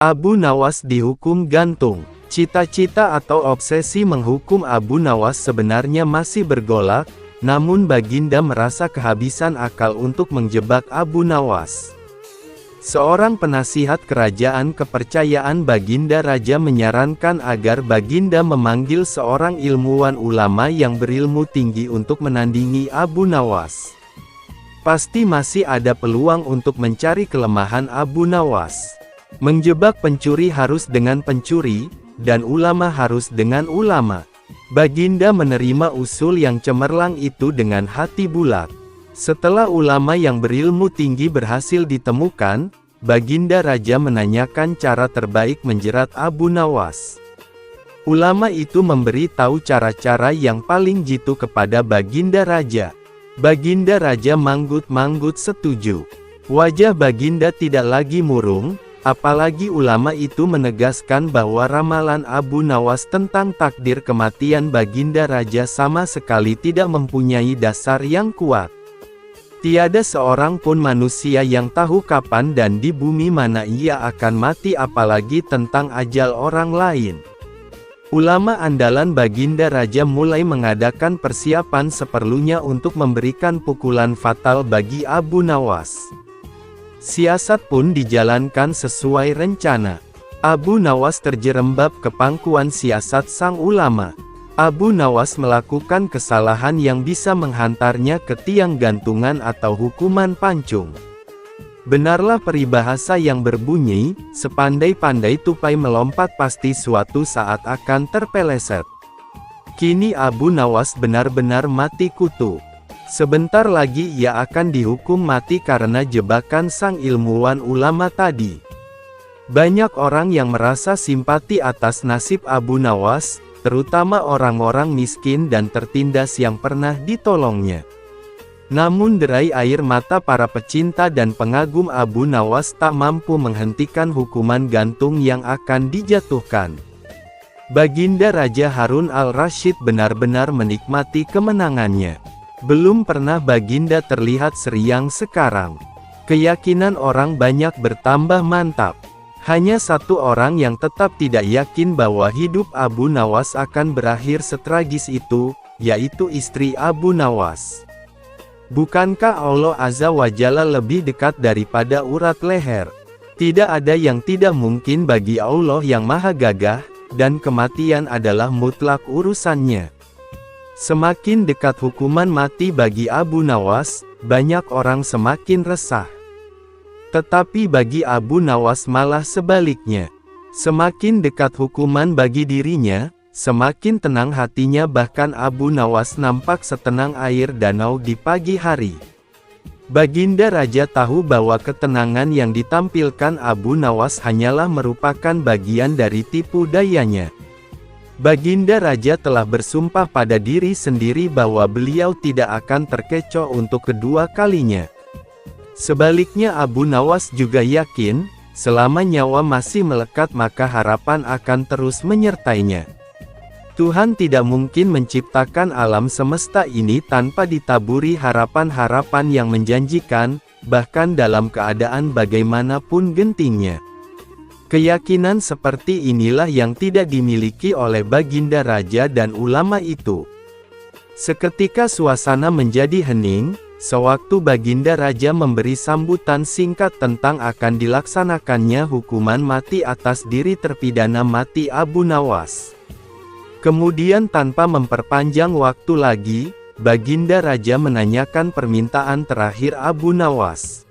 Abu Nawas dihukum gantung. Cita-cita atau obsesi menghukum Abu Nawas sebenarnya masih bergolak, namun Baginda merasa kehabisan akal untuk menjebak Abu Nawas. Seorang penasihat kerajaan kepercayaan Baginda Raja menyarankan agar Baginda memanggil seorang ilmuwan ulama yang berilmu tinggi untuk menandingi Abu Nawas. Pasti masih ada peluang untuk mencari kelemahan Abu Nawas. Menjebak pencuri harus dengan pencuri, dan ulama harus dengan ulama. Baginda menerima usul yang cemerlang itu dengan hati bulat. Setelah ulama yang berilmu tinggi berhasil ditemukan, Baginda Raja menanyakan cara terbaik menjerat Abu Nawas. Ulama itu memberi tahu cara-cara yang paling jitu kepada Baginda Raja. Baginda Raja manggut-manggut setuju. Wajah Baginda tidak lagi murung, apalagi ulama itu menegaskan bahwa ramalan Abu Nawas tentang takdir kematian Baginda Raja sama sekali tidak mempunyai dasar yang kuat. Tiada seorang pun manusia yang tahu kapan dan di bumi mana ia akan mati, apalagi tentang ajal orang lain. Ulama andalan Baginda Raja mulai mengadakan persiapan seperlunya untuk memberikan pukulan fatal bagi Abu Nawas. Siasat pun dijalankan sesuai rencana. Abu Nawas terjerembab ke pangkuan siasat sang ulama. Abu Nawas melakukan kesalahan yang bisa menghantarnya ke tiang gantungan atau hukuman pancung. Benarlah peribahasa yang berbunyi, sepandai-pandai tupai melompat pasti suatu saat akan terpeleset. Kini Abu Nawas benar-benar mati kutu. Sebentar lagi ia akan dihukum mati karena jebakan sang ilmuwan ulama tadi. Banyak orang yang merasa simpati atas nasib Abu Nawas, terutama orang-orang miskin dan tertindas yang pernah ditolongnya. Namun derai air mata para pecinta dan pengagum Abu Nawas tak mampu menghentikan hukuman gantung yang akan dijatuhkan. Baginda Raja Harun al-Rasyid benar-benar menikmati kemenangannya. Belum pernah Baginda terlihat seriang sekarang. Keyakinan orang banyak bertambah mantap. Hanya satu orang yang tetap tidak yakin bahwa hidup Abu Nawas akan berakhir setragis itu, yaitu istri Abu Nawas. Bukankah Allah Azza wa Jalla lebih dekat daripada urat leher? Tidak ada yang tidak mungkin bagi Allah yang maha gagah, dan kematian adalah mutlak urusannya. Semakin dekat hukuman mati bagi Abu Nawas, banyak orang semakin resah. Tetapi bagi Abu Nawas malah sebaliknya. Semakin dekat hukuman bagi dirinya, semakin tenang hatinya, bahkan Abu Nawas nampak setenang air danau di pagi hari. Baginda Raja tahu bahwa ketenangan yang ditampilkan Abu Nawas hanyalah merupakan bagian dari tipu dayanya. Baginda Raja telah bersumpah pada diri sendiri bahwa beliau tidak akan terkecoh untuk kedua kalinya. Sebaliknya Abu Nawas juga yakin, selama nyawa masih melekat maka harapan akan terus menyertainya. Tuhan tidak mungkin menciptakan alam semesta ini tanpa ditaburi harapan-harapan yang menjanjikan, bahkan dalam keadaan bagaimanapun gentingnya. Keyakinan seperti inilah yang tidak dimiliki oleh Baginda Raja dan ulama itu. Seketika suasana menjadi hening, sewaktu Baginda Raja memberi sambutan singkat tentang akan dilaksanakannya hukuman mati atas diri terpidana mati Abu Nawas. Kemudian tanpa memperpanjang waktu lagi, Baginda Raja menanyakan permintaan terakhir Abu Nawas.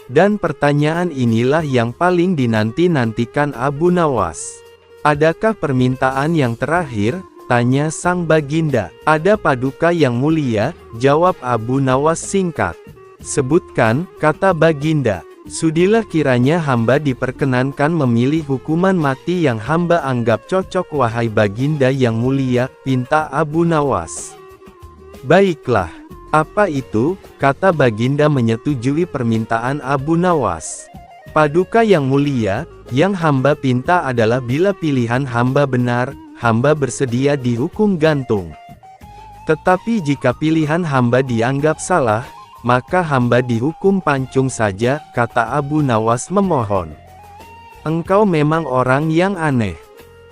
Dan pertanyaan inilah yang paling dinanti-nantikan Abu Nawas. Adakah permintaan yang terakhir? Tanya sang Baginda. Ada paduka yang mulia, jawab Abu Nawas singkat. Sebutkan, kata Baginda. Sudilah kiranya hamba diperkenankan memilih hukuman mati yang hamba anggap cocok. Wahai Baginda yang mulia, pinta Abu Nawas. Baiklah. Apa itu? Kata Baginda menyetujui permintaan Abu Nawas. Paduka yang mulia, yang hamba pinta adalah bila pilihan hamba benar, hamba bersedia dihukum gantung. Tetapi jika pilihan hamba dianggap salah, maka hamba dihukum pancung saja, kata Abu Nawas memohon. Engkau memang orang yang aneh.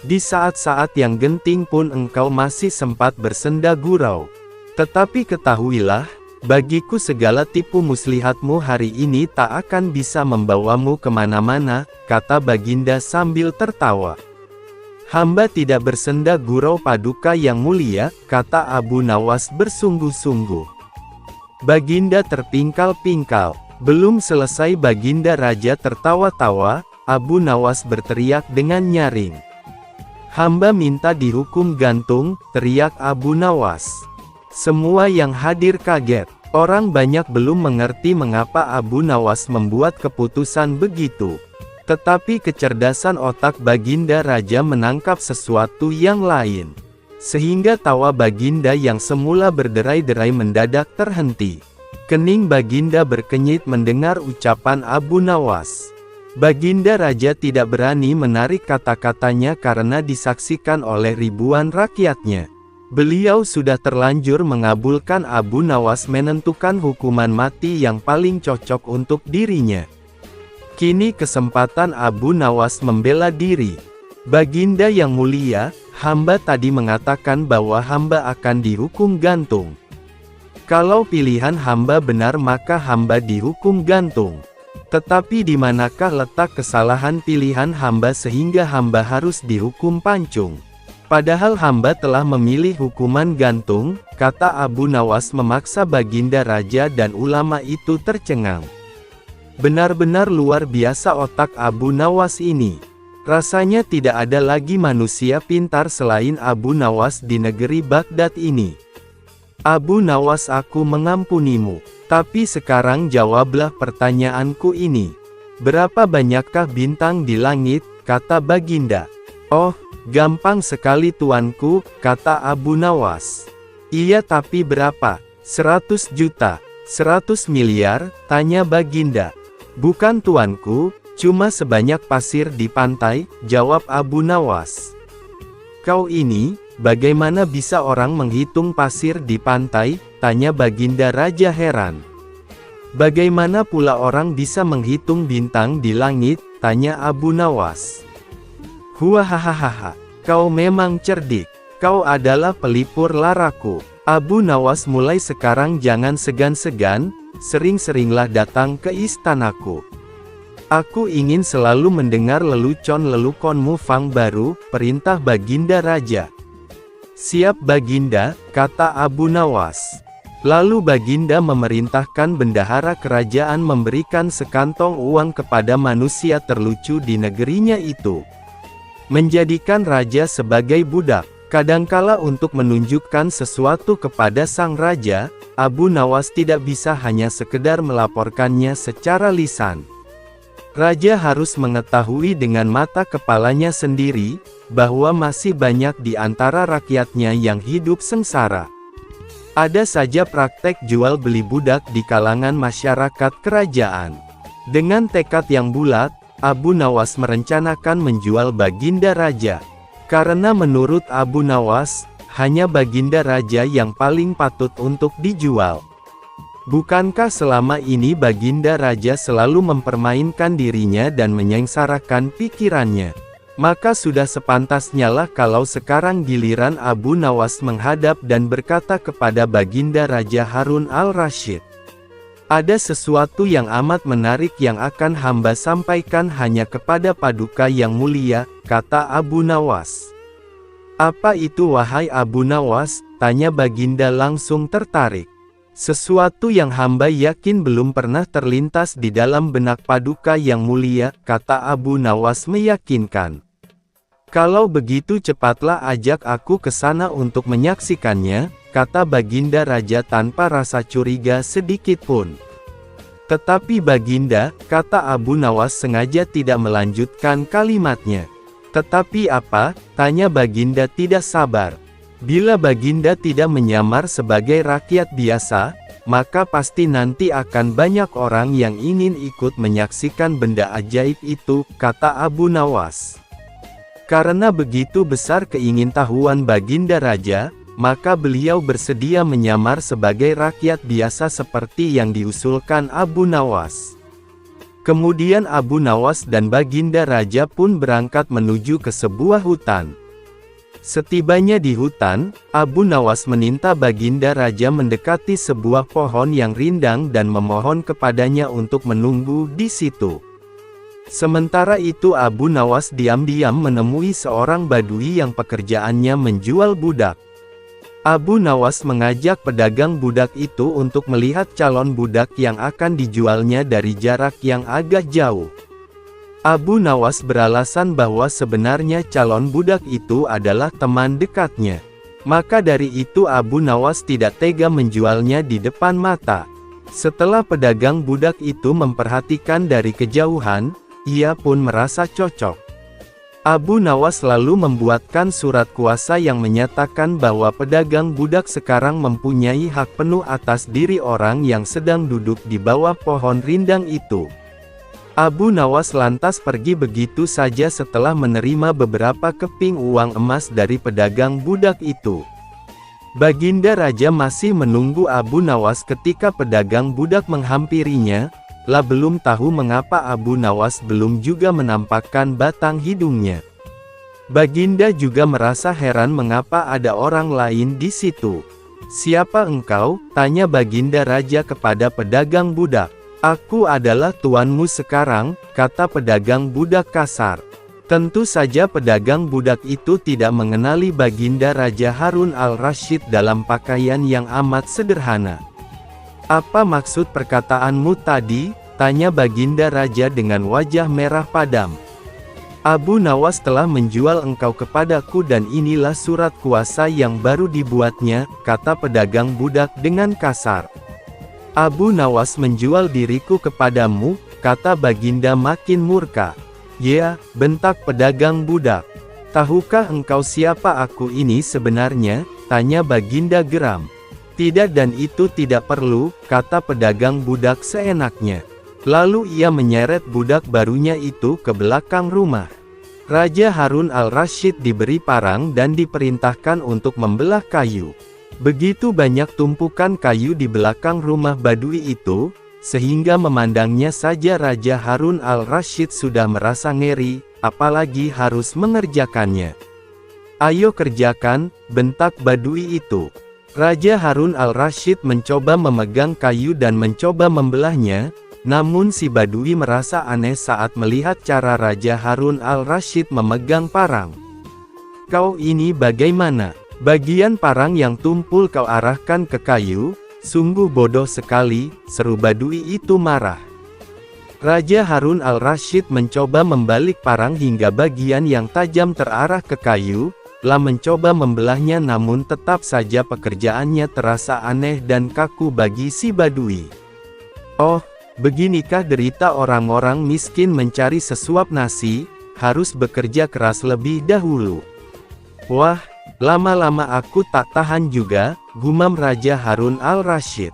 Di saat-saat yang genting pun engkau masih sempat bersenda gurau. Tetapi ketahuilah, bagiku segala tipu muslihatmu hari ini tak akan bisa membawamu kemana-mana, kata Baginda sambil tertawa. Hamba tidak bersenda gurau Paduka yang mulia, kata Abu Nawas bersungguh-sungguh. Baginda terpingkal-pingkal. Belum selesai Baginda Raja tertawa-tawa, Abu Nawas berteriak dengan nyaring. Hamba minta dihukum gantung, teriak Abu Nawas. Semua yang hadir kaget. Orang banyak belum mengerti mengapa Abu Nawas membuat keputusan begitu. Tetapi kecerdasan otak Baginda Raja menangkap sesuatu yang lain. Sehingga tawa Baginda yang semula berderai-derai mendadak terhenti. Kening Baginda berkenyit mendengar ucapan Abu Nawas. Baginda Raja tidak berani menarik kata-katanya karena disaksikan oleh ribuan rakyatnya. Beliau sudah terlanjur mengabulkan Abu Nawas menentukan hukuman mati yang paling cocok untuk dirinya. Kini kesempatan Abu Nawas membela diri. Baginda yang mulia, hamba tadi mengatakan bahwa hamba akan dihukum gantung. Kalau pilihan hamba benar maka hamba dihukum gantung. Tetapi di manakah letak kesalahan pilihan hamba sehingga hamba harus dihukum pancung? Padahal hamba telah memilih hukuman gantung, kata Abu Nawas memaksa Baginda Raja dan ulama itu tercengang. Benar-benar luar biasa otak Abu Nawas ini. Rasanya tidak ada lagi manusia pintar selain Abu Nawas di negeri Baghdad ini. Abu Nawas, aku mengampunimu. Tapi sekarang jawablah pertanyaanku ini. Berapa banyakkah bintang di langit, kata Baginda. Oh, gampang sekali tuanku, kata Abu Nawas. Iya, tapi berapa? 100 juta, 100 miliar, tanya Baginda. Bukan tuanku, cuma sebanyak pasir di pantai, jawab Abu Nawas. Kau ini, bagaimana bisa orang menghitung pasir di pantai, tanya Baginda Raja heran. Bagaimana pula orang bisa menghitung bintang di langit, tanya Abu Nawas. Huahahaha, kau memang cerdik, kau adalah pelipur laraku. Abu Nawas, mulai sekarang jangan segan-segan, sering-seringlah datang ke istanaku. Aku ingin selalu mendengar lelucon-leluconmu Fang baru, perintah Baginda Raja. Siap Baginda, kata Abu Nawas. Lalu Baginda memerintahkan bendahara kerajaan memberikan sekantong uang kepada manusia terlucu di negerinya itu. Menjadikan raja sebagai budak. Kadangkala untuk menunjukkan sesuatu kepada sang raja, Abu Nawas tidak bisa hanya sekedar melaporkannya secara lisan. Raja harus mengetahui dengan mata kepalanya sendiri, bahwa masih banyak di antara rakyatnya yang hidup sengsara. Ada saja praktek jual beli budak di kalangan masyarakat kerajaan. Dengan tekad yang bulat, Abu Nawas merencanakan menjual Baginda Raja. Karena menurut Abu Nawas, hanya Baginda Raja yang paling patut untuk dijual. Bukankah selama ini Baginda Raja selalu mempermainkan dirinya dan menyengsarakan pikirannya? Maka sudah sepantasnya lah kalau sekarang giliran Abu Nawas menghadap dan berkata kepada Baginda Raja Harun al-Rasyid. Ada sesuatu yang amat menarik yang akan hamba sampaikan hanya kepada Paduka yang mulia, kata Abu Nawas. Apa itu wahai Abu Nawas, tanya Baginda langsung tertarik. Sesuatu yang hamba yakin belum pernah terlintas di dalam benak Paduka yang mulia, kata Abu Nawas meyakinkan. Kalau begitu cepatlah ajak aku ke sana untuk menyaksikannya, kata Baginda Raja tanpa rasa curiga sedikit pun. Tetapi Baginda, kata Abu Nawas sengaja tidak melanjutkan kalimatnya. Tetapi apa? Tanya Baginda tidak sabar. Bila Baginda tidak menyamar sebagai rakyat biasa, maka pasti nanti akan banyak orang yang ingin ikut menyaksikan benda ajaib itu, kata Abu Nawas. Karena begitu besar keingintahuan Baginda Raja, maka beliau bersedia menyamar sebagai rakyat biasa seperti yang diusulkan Abu Nawas. Kemudian Abu Nawas dan Baginda Raja pun berangkat menuju ke sebuah hutan. Setibanya di hutan, Abu Nawas meminta Baginda Raja mendekati sebuah pohon yang rindang dan memohon kepadanya untuk menunggu di situ. Sementara itu Abu Nawas diam-diam menemui seorang badui yang pekerjaannya menjual budak. Abu Nawas mengajak pedagang budak itu untuk melihat calon budak yang akan dijualnya dari jarak yang agak jauh. Abu Nawas beralasan bahwa sebenarnya calon budak itu adalah teman dekatnya. Maka dari itu Abu Nawas tidak tega menjualnya di depan mata. Setelah pedagang budak itu memperhatikan dari kejauhan, ia pun merasa cocok. Abu Nawas lalu membuatkan surat kuasa yang menyatakan bahwa pedagang budak sekarang mempunyai hak penuh atas diri orang yang sedang duduk di bawah pohon rindang itu. Abu Nawas lantas pergi begitu saja setelah menerima beberapa keping uang emas dari pedagang budak itu. Baginda Raja masih menunggu Abu Nawas ketika pedagang budak menghampirinya, lah belum tahu mengapa Abu Nawas belum juga menampakkan batang hidungnya. Baginda juga merasa heran mengapa ada orang lain di situ. "Siapa engkau?" tanya Baginda Raja kepada pedagang budak. "Aku adalah tuanmu sekarang," kata pedagang budak kasar. Tentu saja pedagang budak itu tidak mengenali Baginda Raja Harun al-Rasyid dalam pakaian yang amat sederhana. "Apa maksud perkataanmu tadi?" tanya Baginda Raja dengan wajah merah padam. "Abu Nawas telah menjual engkau kepadaku dan inilah surat kuasa yang baru dibuatnya," kata pedagang budak dengan kasar. "Abu Nawas menjual diriku kepadamu," kata Baginda makin murka. "Ya," bentak pedagang budak. "Tahukah engkau siapa aku ini sebenarnya?" tanya Baginda geram. "Tidak dan itu tidak perlu," kata pedagang budak seenaknya. Lalu ia menyeret budak barunya itu ke belakang rumah. Raja Harun al-Rasyid diberi parang dan diperintahkan untuk membelah kayu. Begitu banyak tumpukan kayu di belakang rumah badui itu, sehingga memandangnya saja Raja Harun al-Rasyid sudah merasa ngeri, apalagi harus mengerjakannya. "Ayo kerjakan," bentak badui itu. Raja Harun al-Rasyid mencoba memegang kayu dan mencoba membelahnya, namun si badui merasa aneh saat melihat cara Raja Harun al-Rasyid memegang parang. "Kau ini bagaimana? Bagian parang yang tumpul kau arahkan ke kayu, sungguh bodoh sekali," seru badui itu marah. Raja Harun al-Rasyid mencoba membalik parang hingga bagian yang tajam terarah ke kayu, lah mencoba membelahnya namun tetap saja pekerjaannya terasa aneh dan kaku bagi si badui. "Oh, beginikah derita orang-orang miskin mencari sesuap nasi, harus bekerja keras lebih dahulu. Wah, lama-lama aku tak tahan juga," gumam Raja Harun al-Rasyid.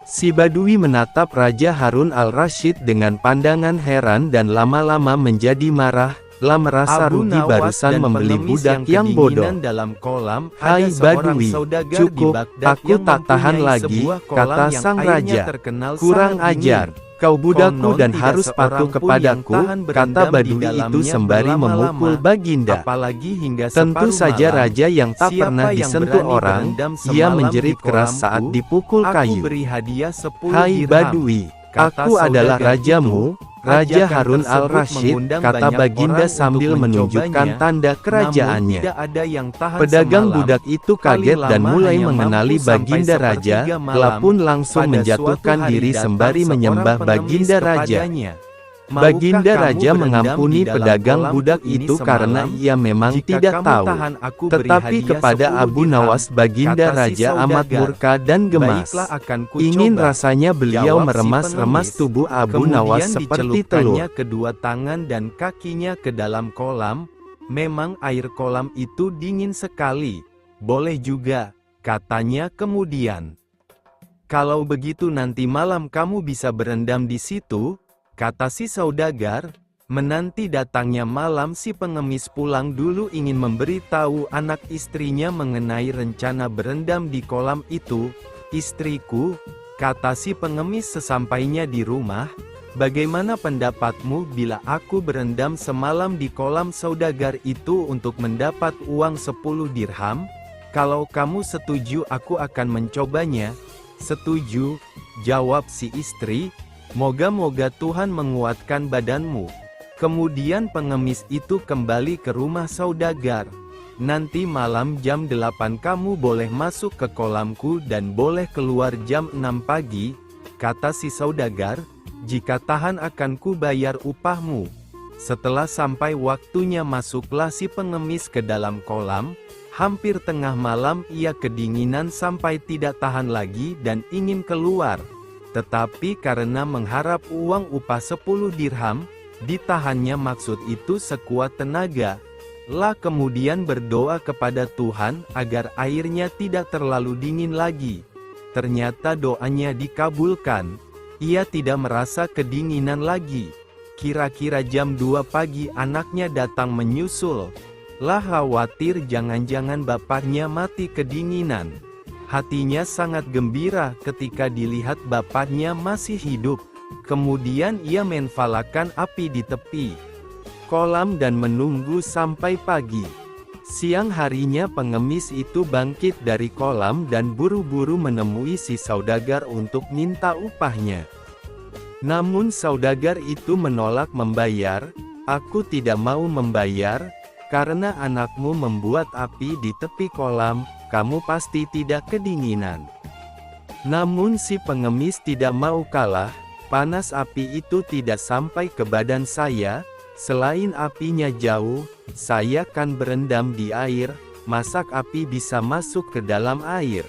Si badui menatap Raja Harun al-Rasyid dengan pandangan heran dan lama-lama menjadi marah, lah merasa rugi barusan membeli budak yang bodoh. "Hai badui, cukup, aku tak tahan lagi," kata sang raja. "Kurang ajar, kau budakku dan harus patuh kepadaku," kata badui itu sembari memukul Baginda. Tentu saja raja yang tak pernah disentuh orang, ia menjerit keras saat dipukul kayu. "Hai badui, aku adalah rajamu, Raja Harun al-Rasyid," kata Baginda sambil menunjukkan tanda kerajaannya. Pedagang budak itu kaget dan mulai mengenali Baginda Raja, lah pun langsung menjatuhkan diri sembari menyembah Baginda Raja. Baginda Raja mengampuni pedagang budak itu karena ia memang tidak tahu. Tetapi kepada Abu Nawas Baginda Raja amat murka dan gemas. Ingin rasanya beliau meremas-remas tubuh Abu Nawas seperti telur. Kedua tangan dan kakinya ke dalam kolam. Memang air kolam itu dingin sekali. "Boleh juga," katanya kemudian. "Kalau begitu nanti malam kamu bisa berendam di situ," kata si saudagar. Menanti datangnya malam si pengemis pulang dulu ingin memberitahu anak istrinya mengenai rencana berendam di kolam itu. "Istriku," kata si pengemis sesampainya di rumah, Bagaimana pendapatmu bila aku berendam semalam di kolam saudagar itu untuk mendapat uang 10 dirham? Kalau kamu setuju aku akan mencobanya." "Setuju," jawab si istri, "moga-moga Tuhan menguatkan badanmu." Kemudian pengemis itu kembali ke rumah saudagar. "Nanti malam jam 8 kamu boleh masuk ke kolamku dan boleh keluar jam 6 pagi, kata si saudagar. "Jika tahan akan ku bayar upahmu." Setelah sampai waktunya masuklah si pengemis ke dalam kolam. Hampir tengah malam ia kedinginan sampai tidak tahan lagi dan ingin keluar. Tetapi karena mengharap uang upah 10 dirham, ditahannya maksud itu sekuat tenaga. Lah kemudian berdoa kepada Tuhan agar airnya tidak terlalu dingin lagi. Ternyata doanya dikabulkan. Ia tidak merasa kedinginan lagi. Kira-kira jam 2 pagi anaknya datang menyusul. Lah khawatir jangan-jangan bapaknya mati kedinginan. Hatinya sangat gembira ketika dilihat bapaknya masih hidup. Kemudian ia menfalakan api di tepi kolam dan menunggu sampai pagi. Siang harinya pengemis itu bangkit dari kolam dan buru-buru menemui si saudagar untuk minta upahnya. Namun saudagar itu menolak membayar. "Aku tidak mau membayar, karena anakmu membuat api di tepi kolam, kamu pasti tidak kedinginan." Namun si pengemis tidak mau kalah. "Panas api itu tidak sampai ke badan saya. Selain apinya jauh, saya kan berendam di air, masak api bisa masuk ke dalam air.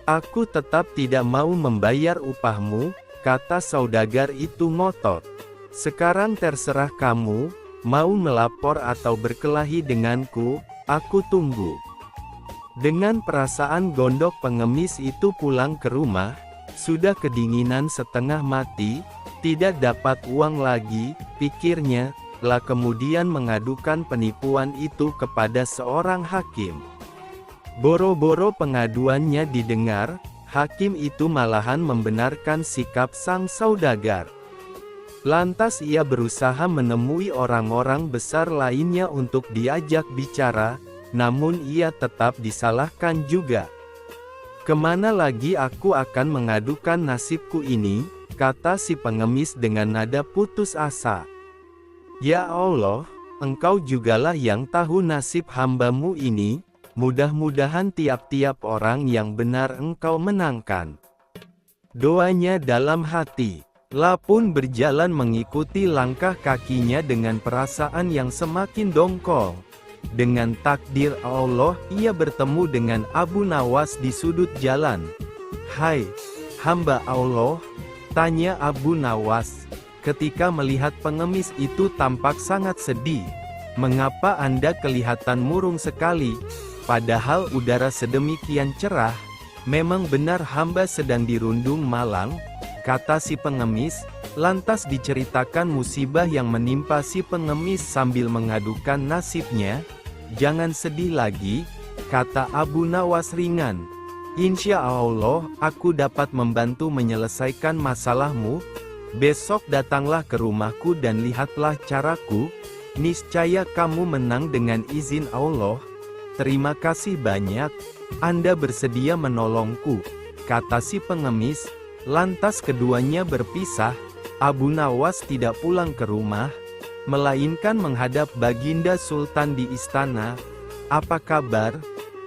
Aku tetap tidak mau membayar upahmu," kata saudagar itu ngotot. "Sekarang terserah kamu, mau melapor atau berkelahi denganku, aku tunggu." Dengan perasaan gondok pengemis itu pulang ke rumah. Sudah kedinginan setengah mati, tidak dapat uang lagi, pikirnya, lah kemudian mengadukan penipuan itu kepada seorang hakim. Boro-boro pengaduannya didengar, hakim itu malahan membenarkan sikap sang saudagar. Lantas ia berusaha menemui orang-orang besar lainnya untuk diajak bicara, namun ia tetap disalahkan juga. "Kemana lagi aku akan mengadukan nasibku ini?" kata si pengemis dengan nada putus asa. "Ya Allah, Engkau jugalah yang tahu nasib hamba-Mu ini, mudah-mudahan tiap-tiap orang yang benar Engkau menangkan." Doanya dalam hati. Lah pun berjalan mengikuti langkah kakinya dengan perasaan yang semakin dongkol. Dengan takdir Allah, ia bertemu dengan Abu Nawas di sudut jalan. "Hai, hamba Allah," tanya Abu Nawas, ketika melihat pengemis itu tampak sangat sedih. "Mengapa Anda kelihatan murung sekali, padahal udara sedemikian cerah?" "Memang benar hamba sedang dirundung malang," kata si pengemis. Lantas diceritakan musibah yang menimpa si pengemis sambil mengadukan nasibnya. "Jangan sedih lagi," kata Abu Nawas ringan. "Insya Allah, aku dapat membantu menyelesaikan masalahmu. Besok datanglah ke rumahku dan lihatlah caraku. Niscaya kamu menang dengan izin Allah." "Terima kasih banyak, Anda bersedia menolongku," kata si pengemis. Lantas keduanya berpisah. Abu Nawas tidak pulang ke rumah, melainkan menghadap Baginda Sultan di istana. "Apa kabar,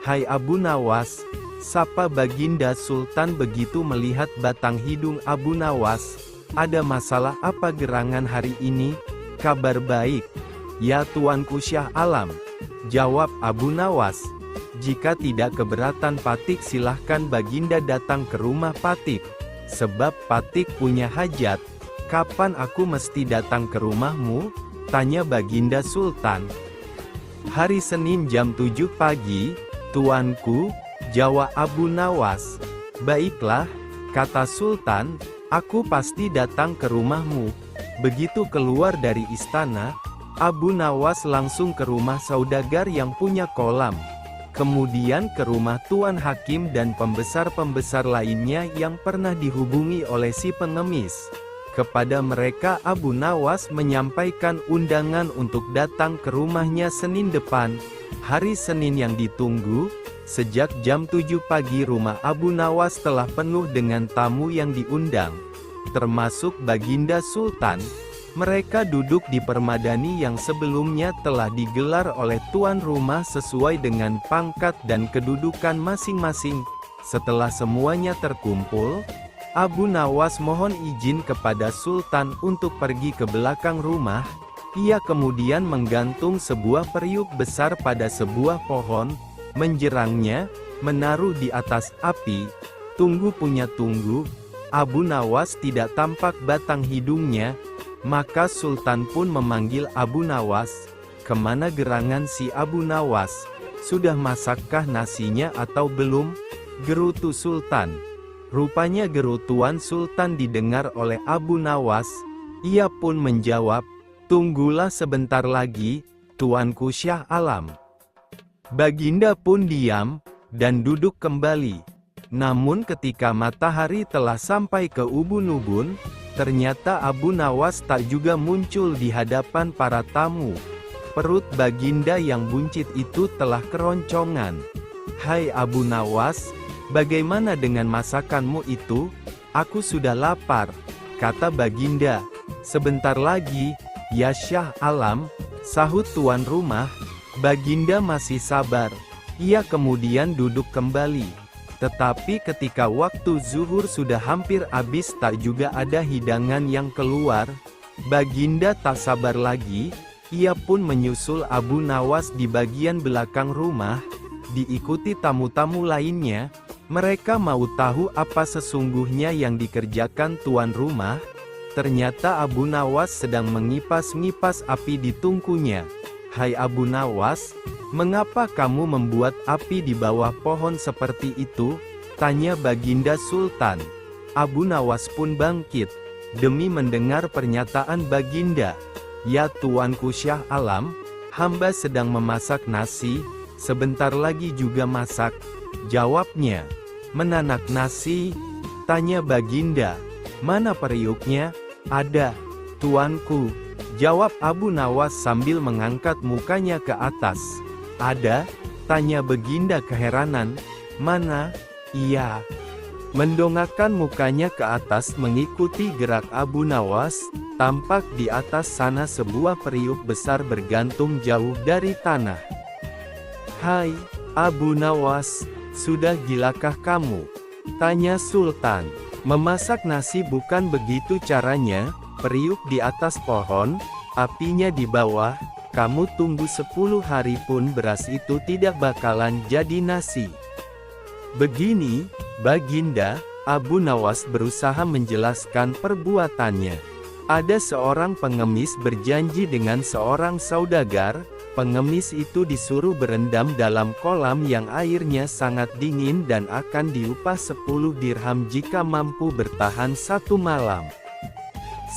hai Abu Nawas?" sapa Baginda Sultan begitu melihat batang hidung Abu Nawas. "Ada masalah apa gerangan hari ini?" "Kabar baik, ya Tuanku Syah Alam," jawab Abu Nawas. "Jika tidak keberatan Patik silahkan Baginda datang ke rumah Patik. Sebab Patik punya hajat." "Kapan aku mesti datang ke rumahmu?" tanya Baginda Sultan. "Hari Senin jam 7 pagi, Tuanku," jawab Abu Nawas. "Baiklah," kata Sultan, "aku pasti datang ke rumahmu." Begitu keluar dari istana, Abu Nawas langsung ke rumah saudagar yang punya kolam. Kemudian ke rumah Tuan Hakim dan pembesar-pembesar lainnya yang pernah dihubungi oleh si pengemis. Kepada mereka Abu Nawas menyampaikan undangan untuk datang ke rumahnya Senin depan, hari Senin yang ditunggu. Sejak jam 7 pagi rumah Abu Nawas telah penuh dengan tamu yang diundang, termasuk Baginda Sultan. Mereka duduk di permadani yang sebelumnya telah digelar oleh tuan rumah sesuai dengan pangkat dan kedudukan masing-masing. Setelah semuanya terkumpul, Abu Nawas mohon izin kepada Sultan untuk pergi ke belakang rumah. Ia kemudian menggantung sebuah periuk besar pada sebuah pohon, menjerangnya, menaruh di atas api. Tunggu punya tunggu, Abu Nawas tidak tampak batang hidungnya. Maka Sultan pun memanggil Abu Nawas. Kemana gerangan si Abu Nawas? Sudah masakkah nasinya atau belum? Gerutu Sultan. Rupanya gerutuan Sultan didengar oleh Abu Nawas. Ia pun menjawab, "Tunggulah sebentar lagi, tuanku Syah Alam." Baginda pun diam, dan duduk kembali. Namun ketika matahari telah sampai ke ubun-ubun, ternyata Abu Nawas tak juga muncul di hadapan para tamu. Perut Baginda yang buncit itu telah keroncongan. "Hai Abu Nawas, bagaimana dengan masakanmu itu? Aku sudah lapar," kata Baginda. "Sebentar lagi, ya Syah Alam," sahut tuan rumah. Baginda masih sabar. Ia kemudian duduk kembali. Tetapi ketika waktu zuhur sudah hampir habis tak juga ada hidangan yang keluar. Baginda tak sabar lagi. Ia pun menyusul Abu Nawas di bagian belakang rumah, diikuti tamu-tamu lainnya. Mereka mau tahu apa sesungguhnya yang dikerjakan tuan rumah. Ternyata Abu Nawas sedang mengipas-ngipas api di tungkunya. "Hai Abu Nawas, mengapa kamu membuat api di bawah pohon seperti itu?" tanya Baginda Sultan. Abu Nawas pun bangkit, demi mendengar pernyataan Baginda. "Ya tuanku Syah Alam, hamba sedang memasak nasi, sebentar lagi juga masak," jawabnya. "Menanak nasi?" tanya Baginda. "Mana periuknya?" "Ada, tuanku," jawab Abu Nawas sambil mengangkat mukanya ke atas. "Ada?" tanya Baginda keheranan. "Mana?" "Iya." Mendongakkan mukanya ke atas mengikuti gerak Abu Nawas, tampak di atas sana sebuah periuk besar bergantung jauh dari tanah. "Hai, Abu Nawas, sudah gilakah kamu?" tanya Sultan. "Memasak nasi bukan begitu caranya, periuk di atas pohon, apinya di bawah, kamu tunggu 10 hari pun beras itu tidak bakalan jadi nasi." "Begini, Baginda," Abu Nawas berusaha menjelaskan perbuatannya. "Ada seorang pengemis berjanji dengan seorang saudagar. Pengemis itu disuruh berendam dalam kolam yang airnya sangat dingin dan akan diupah 10 dirham jika mampu bertahan 1 malam.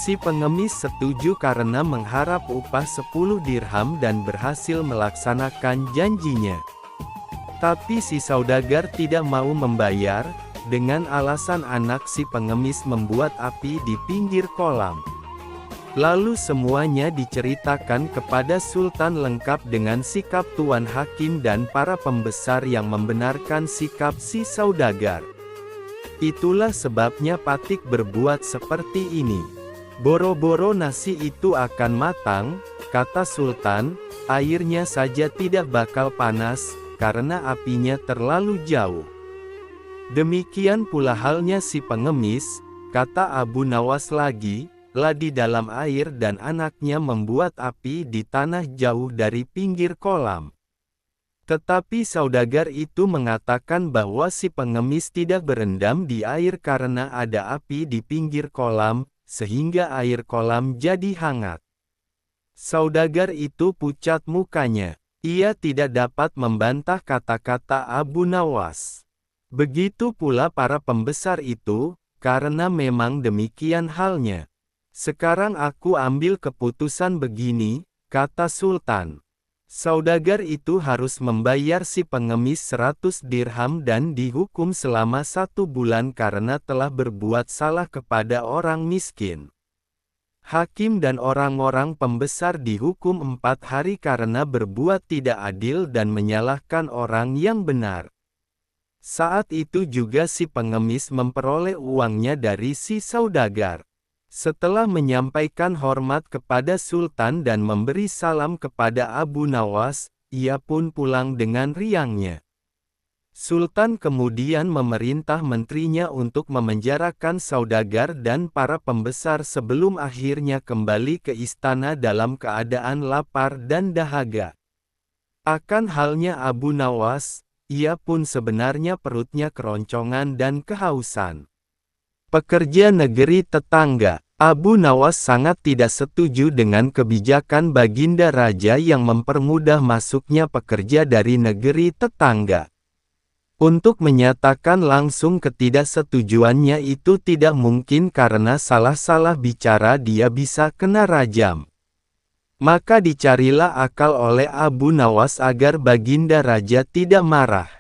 Si pengemis setuju karena mengharap upah 10 dirham dan berhasil melaksanakan janjinya. Tapi si saudagar tidak mau membayar, dengan alasan anak si pengemis membuat api di pinggir kolam. Lalu semuanya diceritakan kepada Sultan lengkap dengan sikap Tuan Hakim dan para pembesar yang membenarkan sikap si saudagar. Itulah sebabnya Patik berbuat seperti ini. "Boro-boro nasi itu akan matang," kata Sultan, "airnya saja tidak bakal panas, karena apinya terlalu jauh." "Demikian pula halnya si pengemis," kata Abu Nawas lagi, "lah di dalam air dan anaknya membuat api di tanah jauh dari pinggir kolam." Tetapi saudagar itu mengatakan bahwa si pengemis tidak berendam di air karena ada api di pinggir kolam, sehingga air kolam jadi hangat. Saudagar itu pucat mukanya. Ia tidak dapat membantah kata-kata Abu Nawas. Begitu pula para pembesar itu, karena memang demikian halnya. "Sekarang aku ambil keputusan begini," kata Sultan. "Saudagar itu harus membayar si pengemis 100 dirham dan dihukum selama 1 bulan karena telah berbuat salah kepada orang miskin." Hakim dan orang-orang pembesar dihukum 4 hari karena berbuat tidak adil dan menyalahkan orang yang benar. Saat itu juga si pengemis memperoleh uangnya dari si saudagar. Setelah menyampaikan hormat kepada Sultan dan memberi salam kepada Abu Nawas, ia pun pulang dengan riangnya. Sultan kemudian memerintah menterinya untuk memenjarakan saudagar dan para pembesar sebelum akhirnya kembali ke istana dalam keadaan lapar dan dahaga. Akan halnya Abu Nawas, ia pun sebenarnya perutnya keroncongan dan kehausan. Pekerja negeri tetangga, Abu Nawas sangat tidak setuju dengan kebijakan Baginda Raja yang mempermudah masuknya pekerja dari negeri tetangga. Untuk menyatakan langsung ketidaksetujuannya itu tidak mungkin karena salah-salah bicara dia bisa kena rajam. Maka dicarilah akal oleh Abu Nawas agar Baginda Raja tidak marah.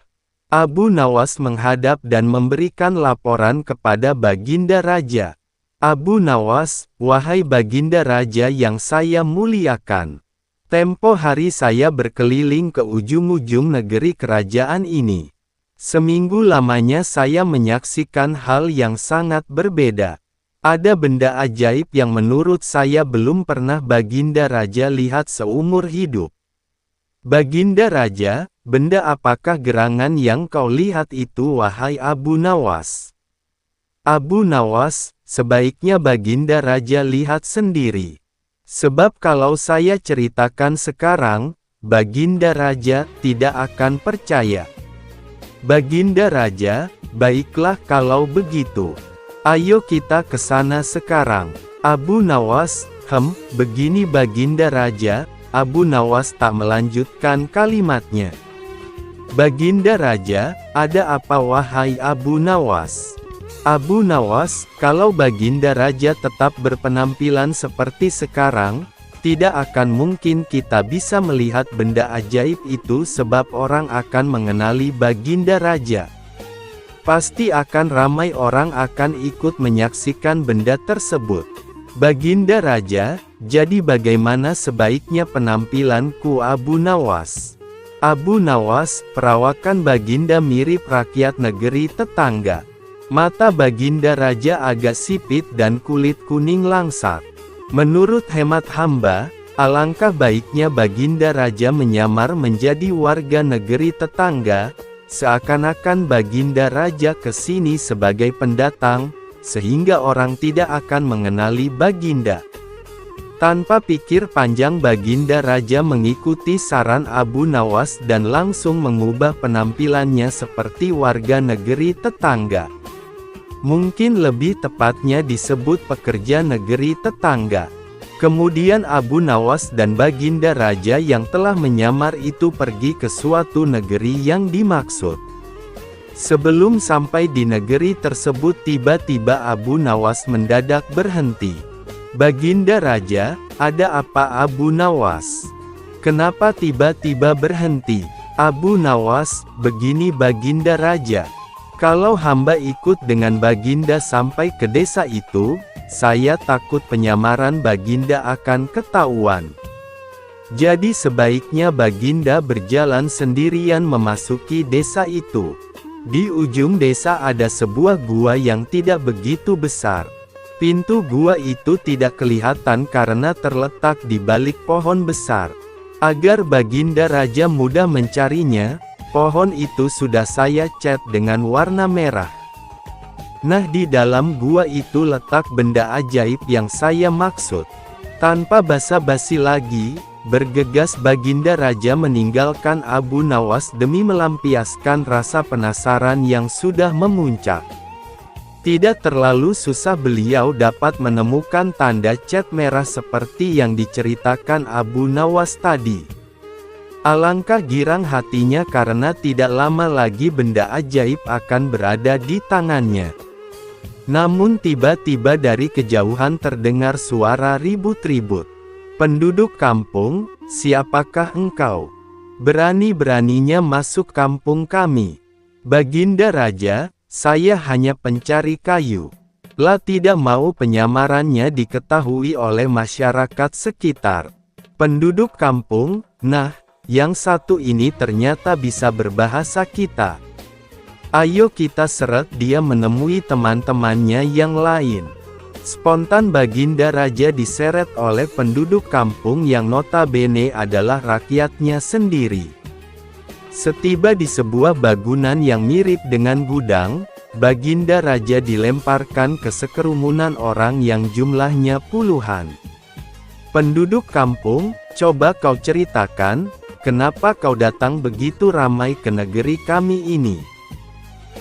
Abu Nawas menghadap dan memberikan laporan kepada Baginda Raja. Abu Nawas, wahai Baginda Raja yang saya muliakan. Tempo hari saya berkeliling ke ujung-ujung negeri kerajaan ini. Seminggu lamanya saya menyaksikan hal yang sangat berbeda. Ada benda ajaib yang menurut saya belum pernah Baginda Raja lihat seumur hidup. Baginda Raja, benda apakah gerangan yang kau lihat itu wahai Abu Nawas? Abu Nawas, sebaiknya Baginda Raja lihat sendiri. Sebab kalau saya ceritakan sekarang, Baginda Raja tidak akan percaya. Baginda Raja, baiklah kalau begitu. Ayo kita ke sana sekarang. Abu Nawas, begini Baginda Raja. Abu Nawas tak melanjutkan kalimatnya. Baginda Raja, ada apa wahai Abu Nawas? Abu Nawas, kalau Baginda Raja tetap berpenampilan seperti sekarang, tidak akan mungkin kita bisa melihat benda ajaib itu sebab orang akan mengenali Baginda Raja. Pasti akan ramai orang akan ikut menyaksikan benda tersebut. Baginda Raja, jadi bagaimana sebaiknya penampilanku Abu Nawas? Abu Nawas, perawakan Baginda mirip rakyat negeri tetangga. Mata Baginda Raja agak sipit dan kulit kuning langsat. Menurut hemat hamba, alangkah baiknya Baginda Raja menyamar menjadi warga negeri tetangga, seakan-akan Baginda Raja ke sini sebagai pendatang, sehingga orang tidak akan mengenali Baginda. Tanpa pikir panjang Baginda Raja mengikuti saran Abu Nawas dan langsung mengubah penampilannya seperti warga negeri tetangga. Mungkin lebih tepatnya disebut pekerja negeri tetangga. Kemudian Abu Nawas dan Baginda Raja yang telah menyamar itu pergi ke suatu negeri yang dimaksud. Sebelum sampai di negeri tersebut tiba-tiba Abu Nawas mendadak berhenti. Baginda Raja, ada apa Abu Nawas? Kenapa tiba-tiba berhenti? Abu Nawas, begini Baginda Raja. Kalau hamba ikut dengan Baginda sampai ke desa itu, saya takut penyamaran Baginda akan ketahuan. Jadi sebaiknya Baginda berjalan sendirian memasuki desa itu. Di ujung desa ada sebuah gua yang tidak begitu besar. Pintu gua itu tidak kelihatan karena terletak di balik pohon besar. Agar Baginda Raja mudah mencarinya, pohon itu sudah saya cat dengan warna merah. Nah, di dalam gua itu letak benda ajaib yang saya maksud. Tanpa basa-basi lagi, bergegas Baginda Raja meninggalkan Abu Nawas demi melampiaskan rasa penasaran yang sudah memuncak. Tidak terlalu susah beliau dapat menemukan tanda cat merah seperti yang diceritakan Abu Nawas tadi. Alangkah girang hatinya karena tidak lama lagi benda ajaib akan berada di tangannya. Namun tiba-tiba dari kejauhan terdengar suara ribut-ribut. Penduduk kampung, siapakah engkau? Berani-beraninya masuk kampung kami. Baginda Raja, saya hanya pencari kayu. La tidak mau penyamarannya diketahui oleh masyarakat sekitar. Penduduk kampung, nah, yang satu ini ternyata bisa berbahasa kita. Ayo kita seret dia menemui teman-temannya yang lain. Spontan Baginda Raja diseret oleh penduduk kampung yang notabene adalah rakyatnya sendiri. Setiba di sebuah bangunan yang mirip dengan gudang, Baginda Raja dilemparkan ke sekerumunan orang yang jumlahnya puluhan. Penduduk kampung, coba kau ceritakan, kenapa kau datang begitu ramai ke negeri kami ini?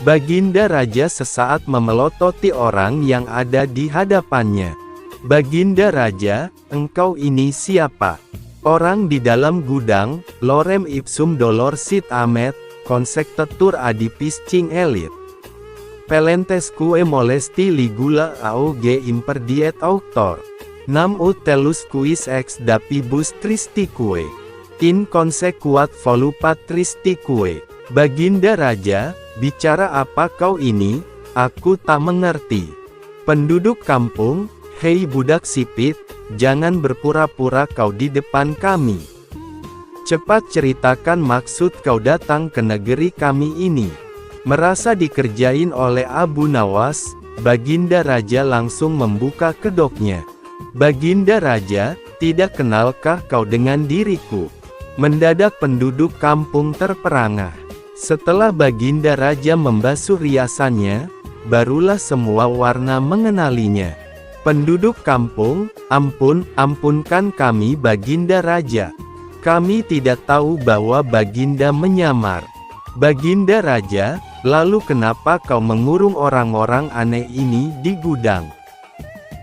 Baginda Raja sesaat memelototi orang yang ada di hadapannya. Baginda Raja, engkau ini siapa? Orang di dalam gudang, lorem ipsum dolor sit amet, consectetur adipis cing elit. Pelentesque molesti ligula auge imperdiet auctor. Nam ut telus quis ex dapibus tristique. In consequat volupat tristique. Baginda Raja, bicara apa kau ini? Aku tak mengerti. Penduduk kampung, hei budak sipit, jangan berpura-pura kau di depan kami. Cepat ceritakan maksud kau datang ke negeri kami ini. Merasa dikerjain oleh Abu Nawas, Baginda Raja langsung membuka kedoknya. Baginda Raja, tidak kenalkah kau dengan diriku? Mendadak penduduk kampung terperangah. Setelah Baginda Raja membasuh riasannya, barulah semua warna mengenalinya. Penduduk kampung, ampunkan kami Baginda Raja. Kami tidak tahu bahwa Baginda menyamar. Baginda Raja, lalu kenapa kau mengurung orang-orang aneh ini di gudang?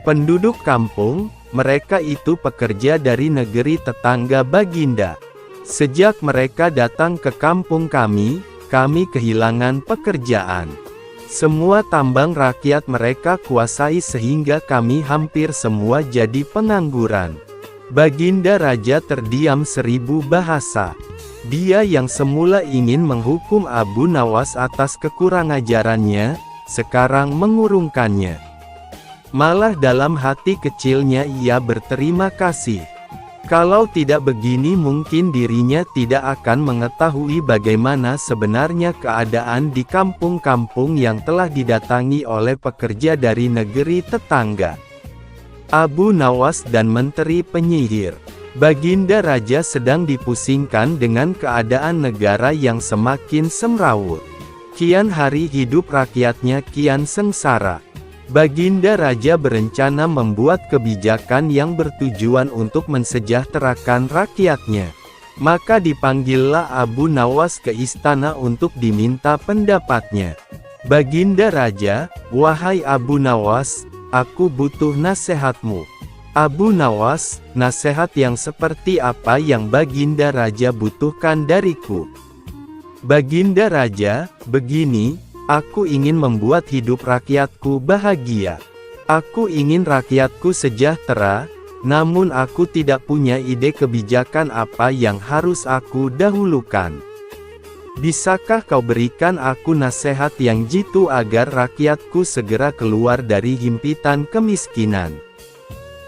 Penduduk kampung, mereka itu pekerja dari negeri tetangga Baginda. Sejak mereka datang ke kampung kami kehilangan pekerjaan. Semua tambang rakyat mereka kuasai sehingga kami hampir semua jadi pengangguran. Baginda Raja terdiam 1000 bahasa. Dia yang semula ingin menghukum Abu Nawas atas kekurangajarannya, sekarang mengurungkannya. Malah dalam hati kecilnya ia berterima kasih. Kalau tidak begini mungkin dirinya tidak akan mengetahui bagaimana sebenarnya keadaan di kampung-kampung yang telah didatangi oleh pekerja dari negeri tetangga. Abu Nawas dan Menteri Penyihir. Baginda Raja sedang dipusingkan dengan keadaan negara yang semakin semrawut. Kian hari hidup rakyatnya kian sengsara. Baginda Raja berencana membuat kebijakan yang bertujuan untuk mensejahterakan rakyatnya. Maka dipanggillah Abu Nawas ke istana untuk diminta pendapatnya. Baginda Raja, wahai Abu Nawas, aku butuh nasihatmu. Abu Nawas, nasihat yang seperti apa yang Baginda Raja butuhkan dariku? Baginda Raja, begini, aku ingin membuat hidup rakyatku bahagia. Aku ingin rakyatku sejahtera, namun aku tidak punya ide kebijakan apa yang harus aku dahulukan. Bisakah kau berikan aku nasihat yang jitu agar rakyatku segera keluar dari himpitan kemiskinan?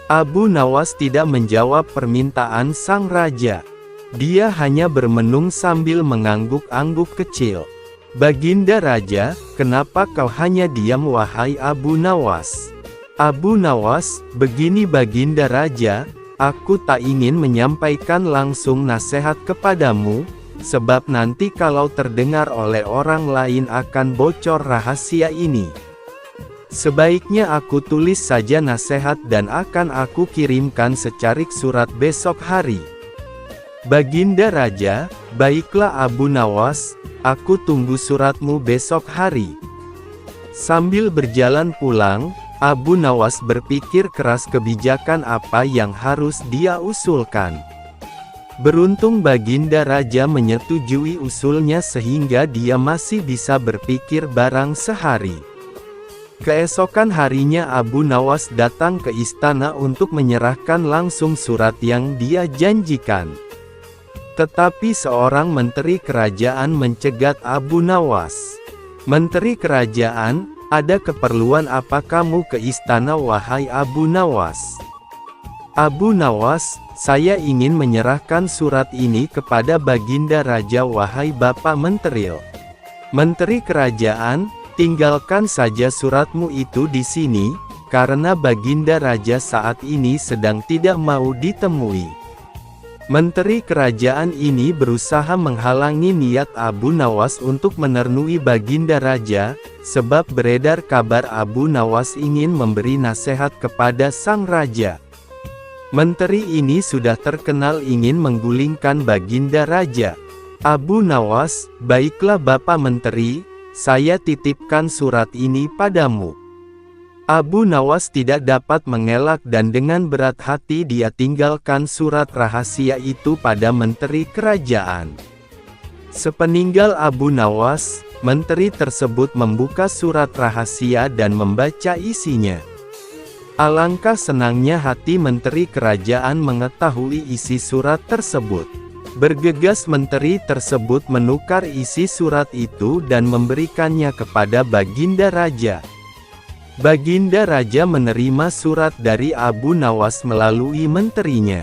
Abu Nawas tidak menjawab permintaan sang raja. Dia hanya bermenung sambil mengangguk-angguk kecil. Baginda Raja, kenapa kau hanya diam wahai Abu Nawas? Abu Nawas, begini Baginda Raja, aku tak ingin menyampaikan langsung nasihat kepadamu, sebab nanti kalau terdengar oleh orang lain akan bocor rahasia ini. Sebaiknya aku tulis saja nasihat dan akan aku kirimkan secarik surat besok hari. Baginda Raja, baiklah Abu Nawas, aku tunggu suratmu besok hari. Sambil berjalan pulang, Abu Nawas berpikir keras kebijakan apa yang harus dia usulkan. Beruntung Baginda Raja menyetujui usulnya sehingga dia masih bisa berpikir barang sehari. Keesokan harinya Abu Nawas datang ke istana untuk menyerahkan langsung surat yang dia janjikan. Tetapi seorang menteri kerajaan mencegat Abu Nawas. Menteri kerajaan, Ada keperluan apa kamu ke istana wahai Abu Nawas? Abu Nawas, saya ingin menyerahkan surat ini kepada Baginda Raja wahai Bapak Menteri. Menteri Kerajaan, tinggalkan saja suratmu itu di sini, karena Baginda Raja saat ini sedang tidak mau ditemui. Menteri Kerajaan ini berusaha menghalangi niat Abu Nawas untuk menemui Baginda Raja, sebab beredar kabar Abu Nawas ingin memberi nasihat kepada sang raja. Menteri ini sudah terkenal ingin menggulingkan Baginda Raja. Abu Nawas, baiklah Bapak Menteri, saya titipkan surat ini padamu. Abu Nawas tidak dapat mengelak dan dengan berat hati dia tinggalkan surat rahasia itu pada Menteri Kerajaan. Sepeninggal Abu Nawas, menteri tersebut membuka surat rahasia dan membaca isinya. Alangkah senangnya hati Menteri Kerajaan mengetahui isi surat tersebut. Bergegas menteri tersebut menukar isi surat itu dan memberikannya kepada Baginda Raja. Baginda Raja menerima surat dari Abu Nawas melalui menterinya.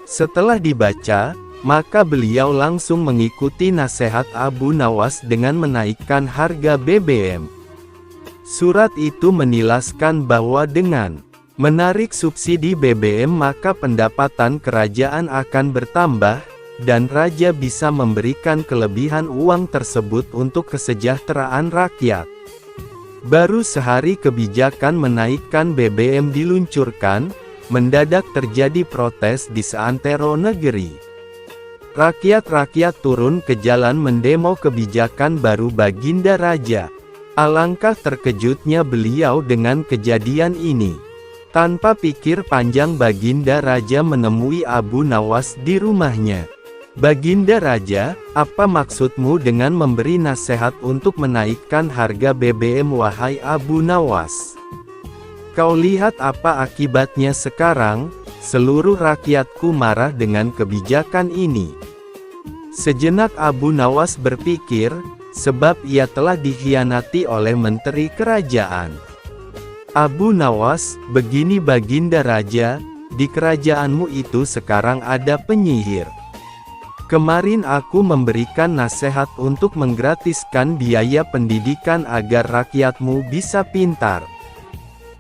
Setelah dibaca, maka beliau langsung mengikuti nasihat Abu Nawas dengan menaikkan harga BBM. Surat itu menilaskan bahwa dengan menarik subsidi BBM maka pendapatan kerajaan akan bertambah, dan raja bisa memberikan kelebihan uang tersebut untuk kesejahteraan rakyat. Baru sehari kebijakan menaikkan BBM diluncurkan, mendadak terjadi protes di seantero negeri. Rakyat-rakyat turun ke jalan mendemo kebijakan baru Baginda Raja. Alangkah terkejutnya beliau dengan kejadian ini. Tanpa pikir panjang Baginda Raja menemui Abu Nawas di rumahnya. Baginda Raja, apa maksudmu dengan memberi nasihat untuk menaikkan harga BBM wahai Abu Nawas? Kau lihat apa akibatnya sekarang, seluruh rakyatku marah dengan kebijakan ini. Sejenak Abu Nawas berpikir, sebab ia telah dikhianati oleh menteri kerajaan. Abu Nawas, begini Baginda Raja, di kerajaanmu itu sekarang ada penyihir. Kemarin aku memberikan nasihat untuk menggratiskan biaya pendidikan agar rakyatmu bisa pintar.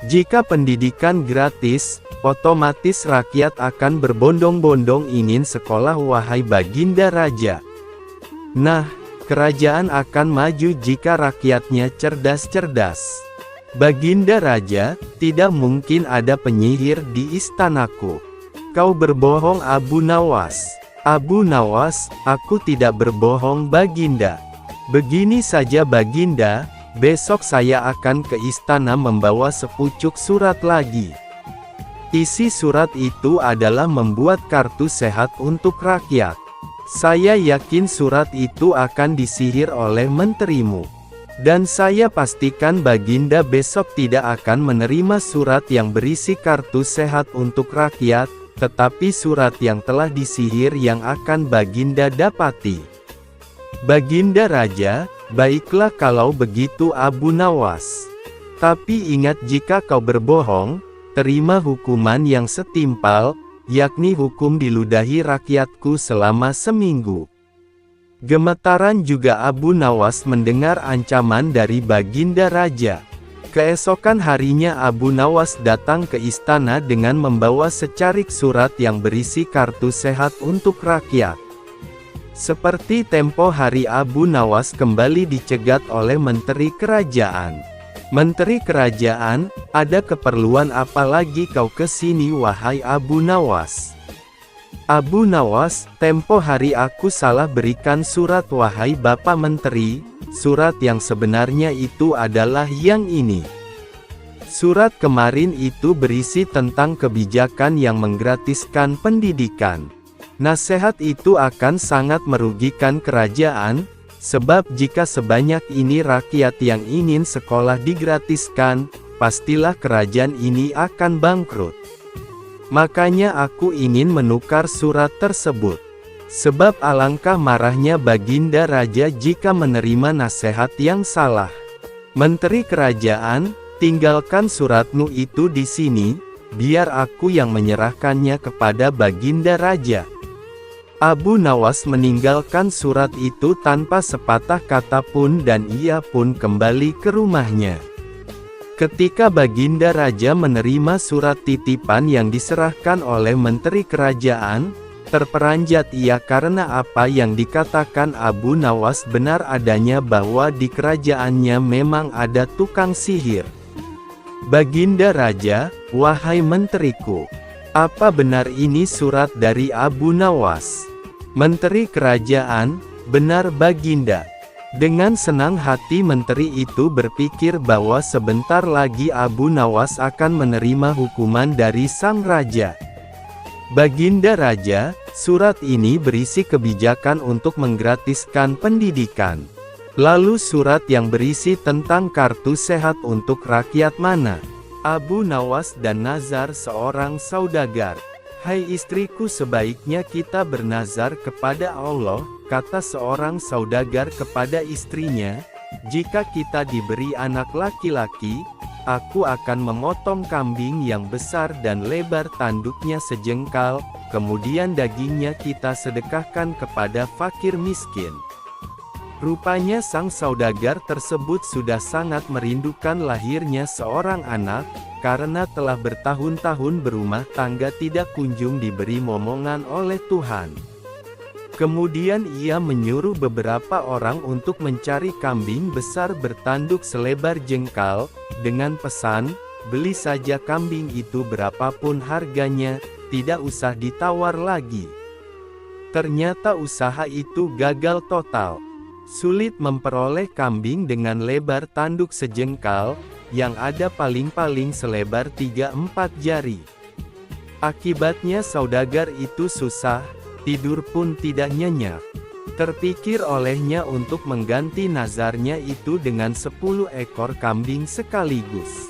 Jika pendidikan gratis, otomatis rakyat akan berbondong-bondong ingin sekolah wahai Baginda Raja. Nah, kerajaan akan maju jika rakyatnya cerdas-cerdas. Baginda Raja, tidak mungkin ada penyihir di istanaku. Kau berbohong Abu Nawas. Abu Nawas, aku tidak berbohong Baginda. Begini saja Baginda, besok saya akan ke istana membawa sepucuk surat lagi. Isi surat itu adalah membuat kartu sehat untuk rakyat. Saya yakin surat itu akan disihir oleh menterimu. Dan saya pastikan Baginda besok tidak akan menerima surat yang berisi kartu sehat untuk rakyat, tetapi surat yang telah disihir yang akan Baginda dapati. Baginda Raja, baiklah kalau begitu Abu Nawas. Tapi ingat jika kau berbohong, terima hukuman yang setimpal, yakni hukum diludahi rakyatku selama seminggu. Gemetaran juga Abu Nawas mendengar ancaman dari Baginda Raja. Keesokan harinya Abu Nawas datang ke istana dengan membawa secarik surat yang berisi kartu sehat untuk rakyat. Seperti tempo hari Abu Nawas kembali dicegat oleh menteri kerajaan. Menteri kerajaan, ada keperluan apa lagi kau ke sini wahai Abu Nawas? Abu Nawas, tempo hari aku salah berikan surat wahai Bapak Menteri. Surat yang sebenarnya itu adalah yang ini. Surat kemarin itu berisi tentang kebijakan yang menggratiskan pendidikan. Nasihat itu akan sangat merugikan kerajaan, sebab jika sebanyak ini rakyat yang ingin sekolah digratiskan, pastilah kerajaan ini akan bangkrut. Makanya aku ingin menukar surat tersebut. Sebab alangkah marahnya Baginda Raja jika menerima nasihat yang salah. Menteri kerajaan, tinggalkan suratmu itu di sini, biar aku yang menyerahkannya kepada Baginda Raja. Abu Nawas meninggalkan surat itu tanpa sepatah kata pun dan ia pun kembali ke rumahnya. Ketika Baginda Raja menerima surat titipan yang diserahkan oleh Menteri Kerajaan, terperanjat ia karena apa yang dikatakan Abu Nawas benar adanya bahwa di kerajaannya memang ada tukang sihir. Baginda Raja, wahai menteriku, apa benar ini surat dari Abu Nawas? Menteri Kerajaan, benar Baginda. Dengan senang hati menteri itu berpikir bahwa sebentar lagi Abu Nawas akan menerima hukuman dari sang raja. Baginda Raja, surat ini berisi kebijakan untuk menggratiskan pendidikan. Lalu surat yang berisi tentang kartu sehat untuk rakyat mana? Abu Nawas dan nazar seorang saudagar. Hai istriku, sebaiknya kita bernazar kepada Allah, kata seorang saudagar kepada istrinya, jika kita diberi anak laki-laki, aku akan memotong kambing yang besar dan lebar tanduknya sejengkal, kemudian dagingnya kita sedekahkan kepada fakir miskin. Rupanya sang saudagar tersebut sudah sangat merindukan lahirnya seorang anak, karena telah bertahun-tahun berumah tangga tidak kunjung diberi momongan oleh Tuhan. Kemudian ia menyuruh beberapa orang untuk mencari kambing besar bertanduk selebar jengkal, dengan pesan, beli saja kambing itu berapapun harganya, tidak usah ditawar lagi. Ternyata usaha itu gagal total. Sulit memperoleh kambing dengan lebar tanduk sejengkal, yang ada paling-paling selebar 3-4 jari. Akibatnya saudagar itu susah, tidur pun tidak nyenyak. Terpikir olehnya untuk mengganti nazarnya itu dengan 10 ekor kambing sekaligus.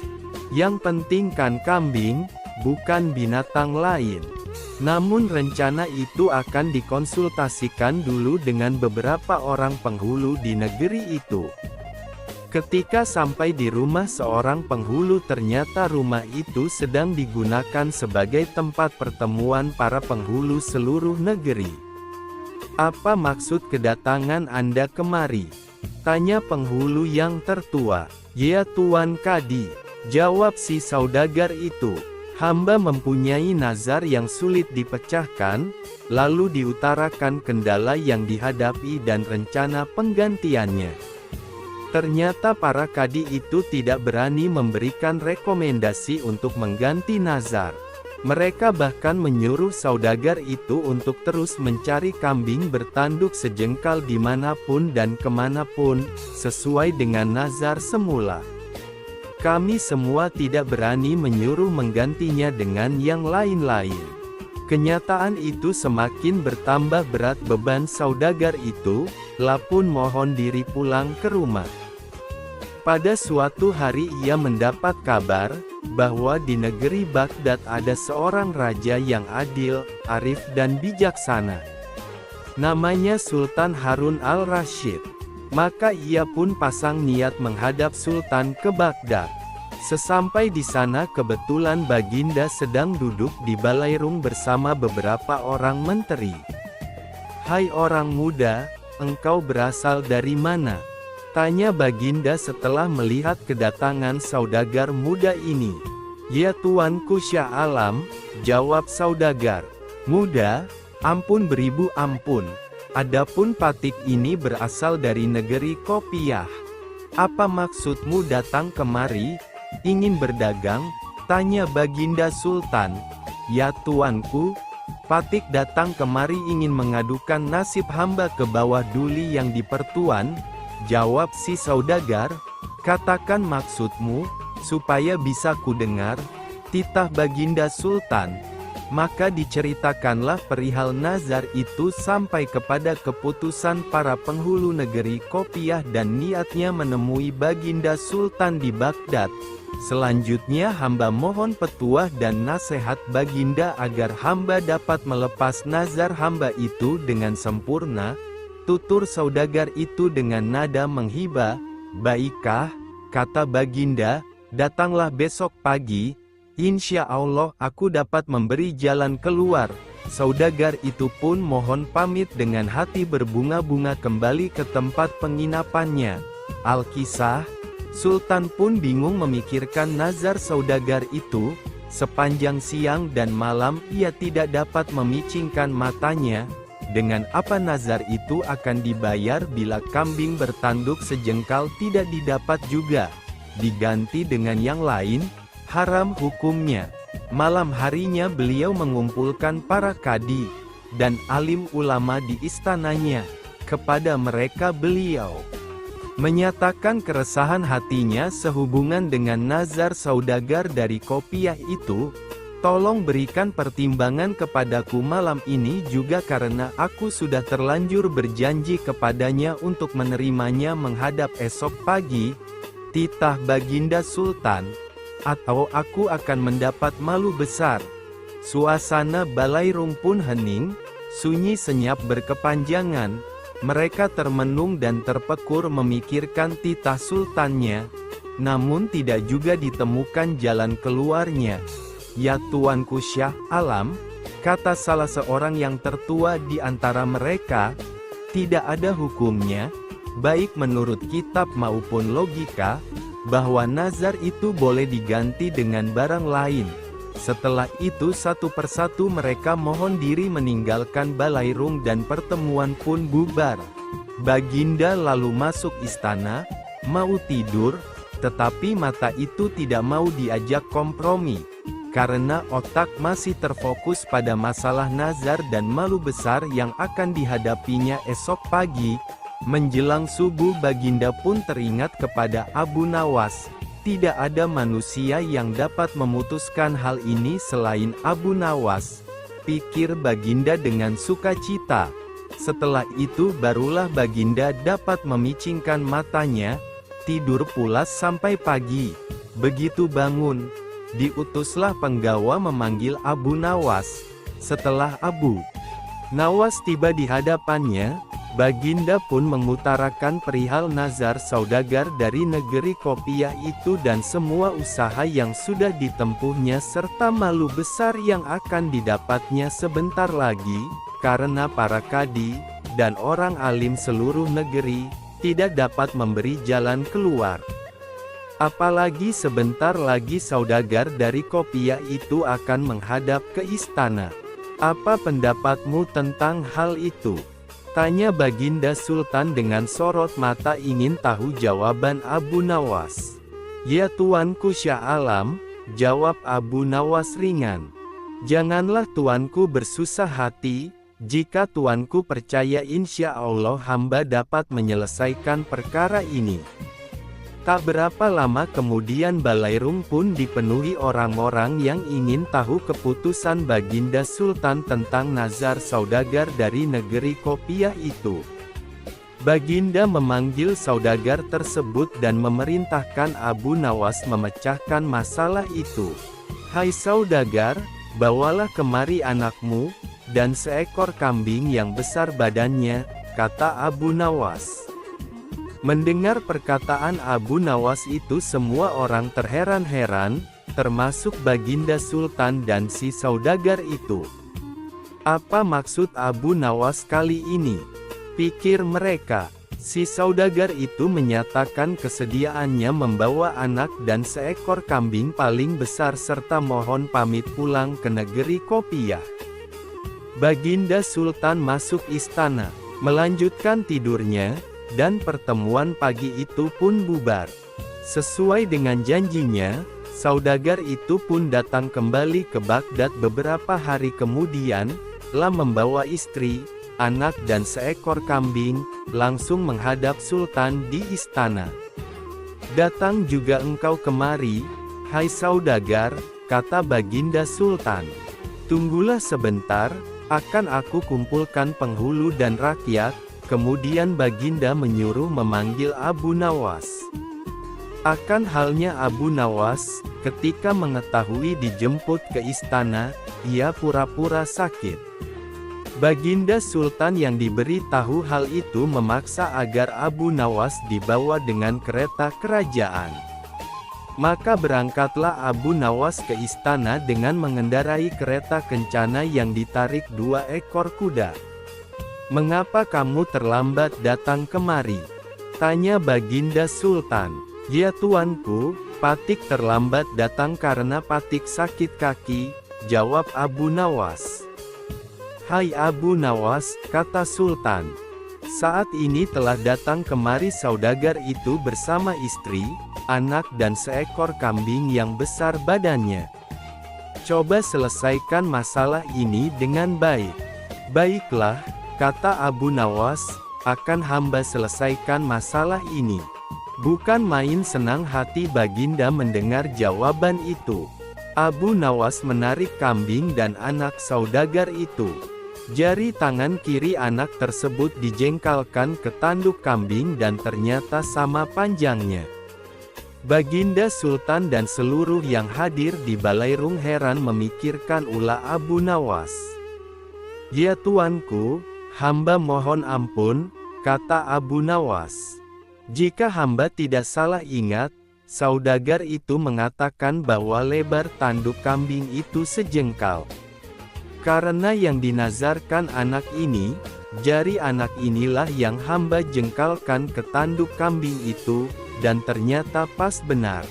Yang penting kan kambing, bukan binatang lain. Namun rencana itu akan dikonsultasikan dulu dengan beberapa orang penghulu di negeri itu. Ketika sampai di rumah seorang penghulu, ternyata rumah itu sedang digunakan sebagai tempat pertemuan para penghulu seluruh negeri. Apa maksud kedatangan Anda kemari? Tanya penghulu yang tertua. Ya Tuan Kadi, jawab si saudagar itu. Hamba mempunyai nazar yang sulit dipecahkan, lalu diutarakan kendala yang dihadapi dan rencana penggantiannya. Ternyata para kadi itu tidak berani memberikan rekomendasi untuk mengganti nazar. Mereka bahkan menyuruh saudagar itu untuk terus mencari kambing bertanduk sejengkal dimanapun dan kemanapun, sesuai dengan nazar semula. Kami semua tidak berani menyuruh menggantinya dengan yang lain-lain. Kenyataan itu semakin bertambah berat beban saudagar itu, lapun mohon diri pulang ke rumah. Pada suatu hari ia mendapat kabar, bahwa di negeri Baghdad ada seorang raja yang adil, arif dan bijaksana. Namanya Sultan Harun al-Rasyid. Maka ia pun pasang niat menghadap Sultan ke Baghdad. Sesampai di sana kebetulan Baginda sedang duduk di balairung bersama beberapa orang menteri. Hai orang muda, engkau berasal dari mana? Tanya Baginda setelah melihat kedatangan saudagar muda ini. Ya Tuanku Syah Alam, jawab saudagar. Muda, ampun beribu ampun. Adapun patik ini berasal dari negeri Kopiah. Apa maksudmu datang kemari? Ingin berdagang? Tanya Baginda Sultan. Ya Tuanku, patik datang kemari ingin mengadukan nasib hamba ke bawah duli yang dipertuan. Jawab si saudagar. Katakan maksudmu, supaya bisa kudengar. Titah Baginda Sultan. Maka diceritakanlah perihal nazar itu sampai kepada keputusan para penghulu negeri Kopiah dan niatnya menemui Baginda Sultan di Baghdad. Selanjutnya hamba mohon petuah dan nasihat Baginda agar hamba dapat melepas nazar hamba itu dengan sempurna. Tutur saudagar itu dengan nada menghibah. Baikkah, kata Baginda, datanglah besok pagi, insya Allah aku dapat memberi jalan keluar. Saudagar itu pun mohon pamit dengan hati berbunga-bunga kembali ke tempat penginapannya. Alkisah, Sultan pun bingung memikirkan nazar saudagar itu. Sepanjang siang dan malam ia tidak dapat memicingkan matanya. Dengan apa nazar itu akan dibayar bila kambing bertanduk sejengkal tidak didapat juga? Diganti dengan yang lain, haram hukumnya. Malam harinya beliau mengumpulkan para kadi dan alim ulama di istananya. Kepada mereka beliau menyatakan keresahan hatinya sehubungan dengan nazar saudagar dari Kopiah itu. Tolong berikan pertimbangan kepadaku malam ini juga karena aku sudah terlanjur berjanji kepadanya untuk menerimanya menghadap esok pagi. Titah Baginda Sultan, atau aku akan mendapat malu besar. Suasana Balairung pun hening, sunyi senyap berkepanjangan. Mereka termenung dan terpekur memikirkan titah sultannya, namun tidak juga ditemukan jalan keluarnya. Ya Tuanku Syah Alam, kata salah seorang yang tertua di antara mereka, tidak ada hukumnya, baik menurut kitab maupun logika, bahwa nazar itu boleh diganti dengan barang lain. Setelah itu satu persatu mereka mohon diri meninggalkan Balairung dan pertemuan pun bubar. Baginda lalu masuk istana, mau tidur, tetapi mata itu tidak mau diajak kompromi. Karena otak masih terfokus pada masalah nazar dan malu besar yang akan dihadapinya esok pagi. Menjelang subuh Baginda pun teringat kepada Abu Nawas. Tidak ada manusia yang dapat memutuskan hal ini selain Abu Nawas, pikir Baginda dengan sukacita. Setelah itu barulah Baginda dapat memicingkan matanya, tidur pulas sampai pagi. Begitu bangun, diutuslah penggawa memanggil Abu Nawas. Setelah Abu Nawas tiba di hadapannya, Baginda pun mengutarakan perihal nazar saudagar dari negeri Kopiah itu dan semua usaha yang sudah ditempuhnya serta malu besar yang akan didapatnya sebentar lagi, karena para kadi dan orang alim seluruh negeri tidak dapat memberi jalan keluar. Apalagi sebentar lagi saudagar dari Kopiah itu akan menghadap ke istana. Apa pendapatmu tentang hal itu? Tanya Baginda Sultan dengan sorot mata ingin tahu jawaban Abu Nawas. Ya Tuanku Syah Alam, jawab Abu Nawas ringan. Janganlah Tuanku bersusah hati, jika Tuanku percaya insya Allah hamba dapat menyelesaikan perkara ini. Tak berapa lama kemudian Balairung pun dipenuhi orang-orang yang ingin tahu keputusan Baginda Sultan tentang nazar saudagar dari negeri Kopiah itu. Baginda memanggil saudagar tersebut dan memerintahkan Abu Nawas memecahkan masalah itu. Hai saudagar, bawalah kemari anakmu, dan seekor kambing yang besar badannya, kata Abu Nawas. Mendengar perkataan Abu Nawas itu semua orang terheran-heran, termasuk Baginda Sultan dan si saudagar itu. Apa maksud Abu Nawas kali ini? Pikir mereka. Si saudagar itu menyatakan kesediaannya membawa anak dan seekor kambing paling besar serta mohon pamit pulang ke negeri Kopiah. Baginda Sultan masuk istana, melanjutkan tidurnya, dan pertemuan pagi itu pun bubar. Sesuai dengan janjinya, saudagar itu pun datang kembali ke Baghdad beberapa hari kemudian, telah membawa istri, anak dan seekor kambing, langsung menghadap Sultan di istana. Datang juga engkau kemari, hai saudagar, kata Baginda Sultan. Tunggulah sebentar, akan aku kumpulkan penghulu dan rakyat. Kemudian Baginda menyuruh memanggil Abu Nawas. Akan halnya Abu Nawas, ketika mengetahui dijemput ke istana, ia pura-pura sakit. Baginda Sultan yang diberi tahu hal itu memaksa agar Abu Nawas dibawa dengan kereta kerajaan. Maka berangkatlah Abu Nawas ke istana dengan mengendarai kereta kencana yang ditarik 2 ekor kuda. "Mengapa kamu terlambat datang kemari?" tanya Baginda Sultan. "Ya tuanku, Patik terlambat datang karena Patik sakit kaki," jawab Abu Nawas. "Hai Abu Nawas," kata Sultan, "saat ini telah datang kemari saudagar itu bersama istri, anak dan seekor kambing yang besar badannya. Coba selesaikan masalah ini dengan baik." "Baiklah," kata Abu Nawas, "akan hamba selesaikan masalah ini." Bukan main senang hati Baginda mendengar jawaban itu. Abu Nawas menarik kambing dan anak saudagar itu. Jari tangan kiri anak tersebut dijengkalkan ke tanduk kambing dan ternyata sama panjangnya. Baginda Sultan dan seluruh yang hadir di Balairung heran memikirkan ulah Abu Nawas. "Ya tuanku, hamba mohon ampun," kata Abu Nawas. "Jika hamba tidak salah ingat, saudagar itu mengatakan bahwa lebar tanduk kambing itu sejengkal. Karena yang dinazarkan anak ini, jari anak inilah yang hamba jengkalkan ke tanduk kambing itu, dan ternyata pas benar.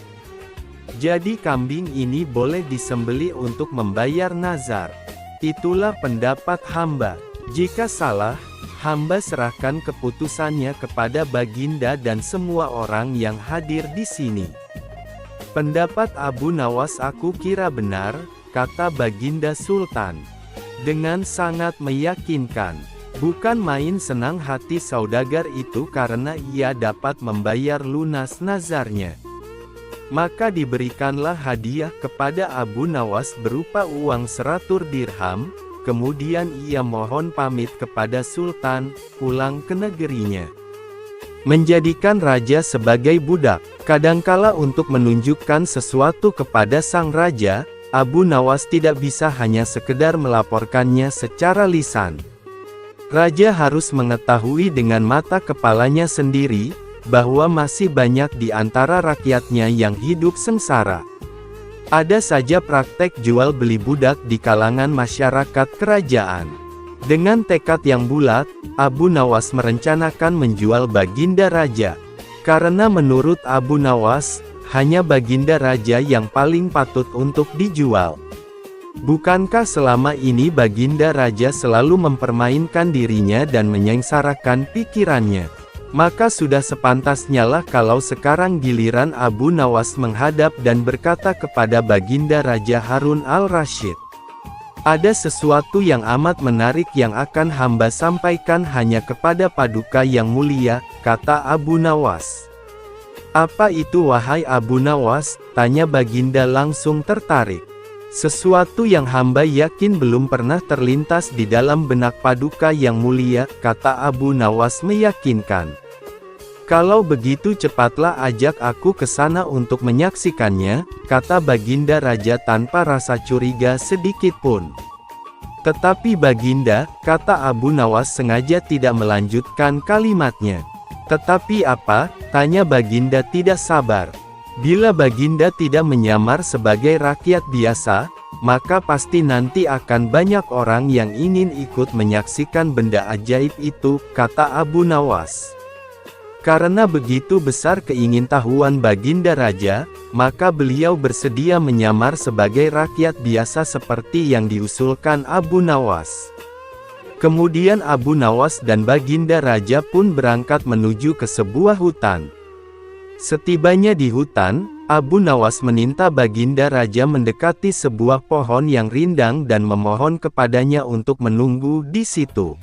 Jadi kambing ini boleh disembelih untuk membayar nazar. Itulah pendapat hamba. Jika salah, hamba serahkan keputusannya kepada Baginda dan semua orang yang hadir di sini." "Pendapat Abu Nawas aku kira benar," kata Baginda Sultan. Dengan sangat meyakinkan. Bukan main senang hati saudagar itu karena ia dapat membayar lunas nazarnya. Maka diberikanlah hadiah kepada Abu Nawas berupa uang 100 dirham, kemudian ia mohon pamit kepada Sultan, pulang ke negerinya. Menjadikan raja sebagai budak. Kadangkala untuk menunjukkan sesuatu kepada sang raja, Abu Nawas tidak bisa hanya sekedar melaporkannya secara lisan. Raja harus mengetahui dengan mata kepalanya sendiri, bahwa masih banyak di antara rakyatnya yang hidup sengsara. Ada saja praktek jual beli budak di kalangan masyarakat kerajaan. Dengan tekad yang bulat, Abu Nawas merencanakan menjual Baginda Raja. Karena menurut Abu Nawas, hanya Baginda Raja yang paling patut untuk dijual. Bukankah selama ini Baginda Raja selalu mempermainkan dirinya dan menyengsarakan pikirannya? Maka sudah sepantasnya lah kalau sekarang giliran Abu Nawas menghadap dan berkata kepada Baginda Raja Harun al-Rasyid. "Ada sesuatu yang amat menarik yang akan hamba sampaikan hanya kepada Paduka yang mulia," kata Abu Nawas. "Apa itu wahai Abu Nawas?" tanya Baginda langsung tertarik. "Sesuatu yang hamba yakin belum pernah terlintas di dalam benak Paduka yang mulia," kata Abu Nawas meyakinkan. "Kalau begitu cepatlah ajak aku ke sana untuk menyaksikannya," kata Baginda Raja tanpa rasa curiga sedikit pun. "Tetapi Baginda," kata Abu Nawas sengaja tidak melanjutkan kalimatnya. "Tetapi apa?" tanya Baginda tidak sabar. "Bila Baginda tidak menyamar sebagai rakyat biasa, maka pasti nanti akan banyak orang yang ingin ikut menyaksikan benda ajaib itu," kata Abu Nawas. Karena begitu besar keingintahuan Baginda Raja, maka beliau bersedia menyamar sebagai rakyat biasa seperti yang diusulkan Abu Nawas. Kemudian Abu Nawas dan Baginda Raja pun berangkat menuju ke sebuah hutan. Setibanya di hutan, Abu Nawas meminta Baginda Raja mendekati sebuah pohon yang rindang dan memohon kepadanya untuk menunggu di situ.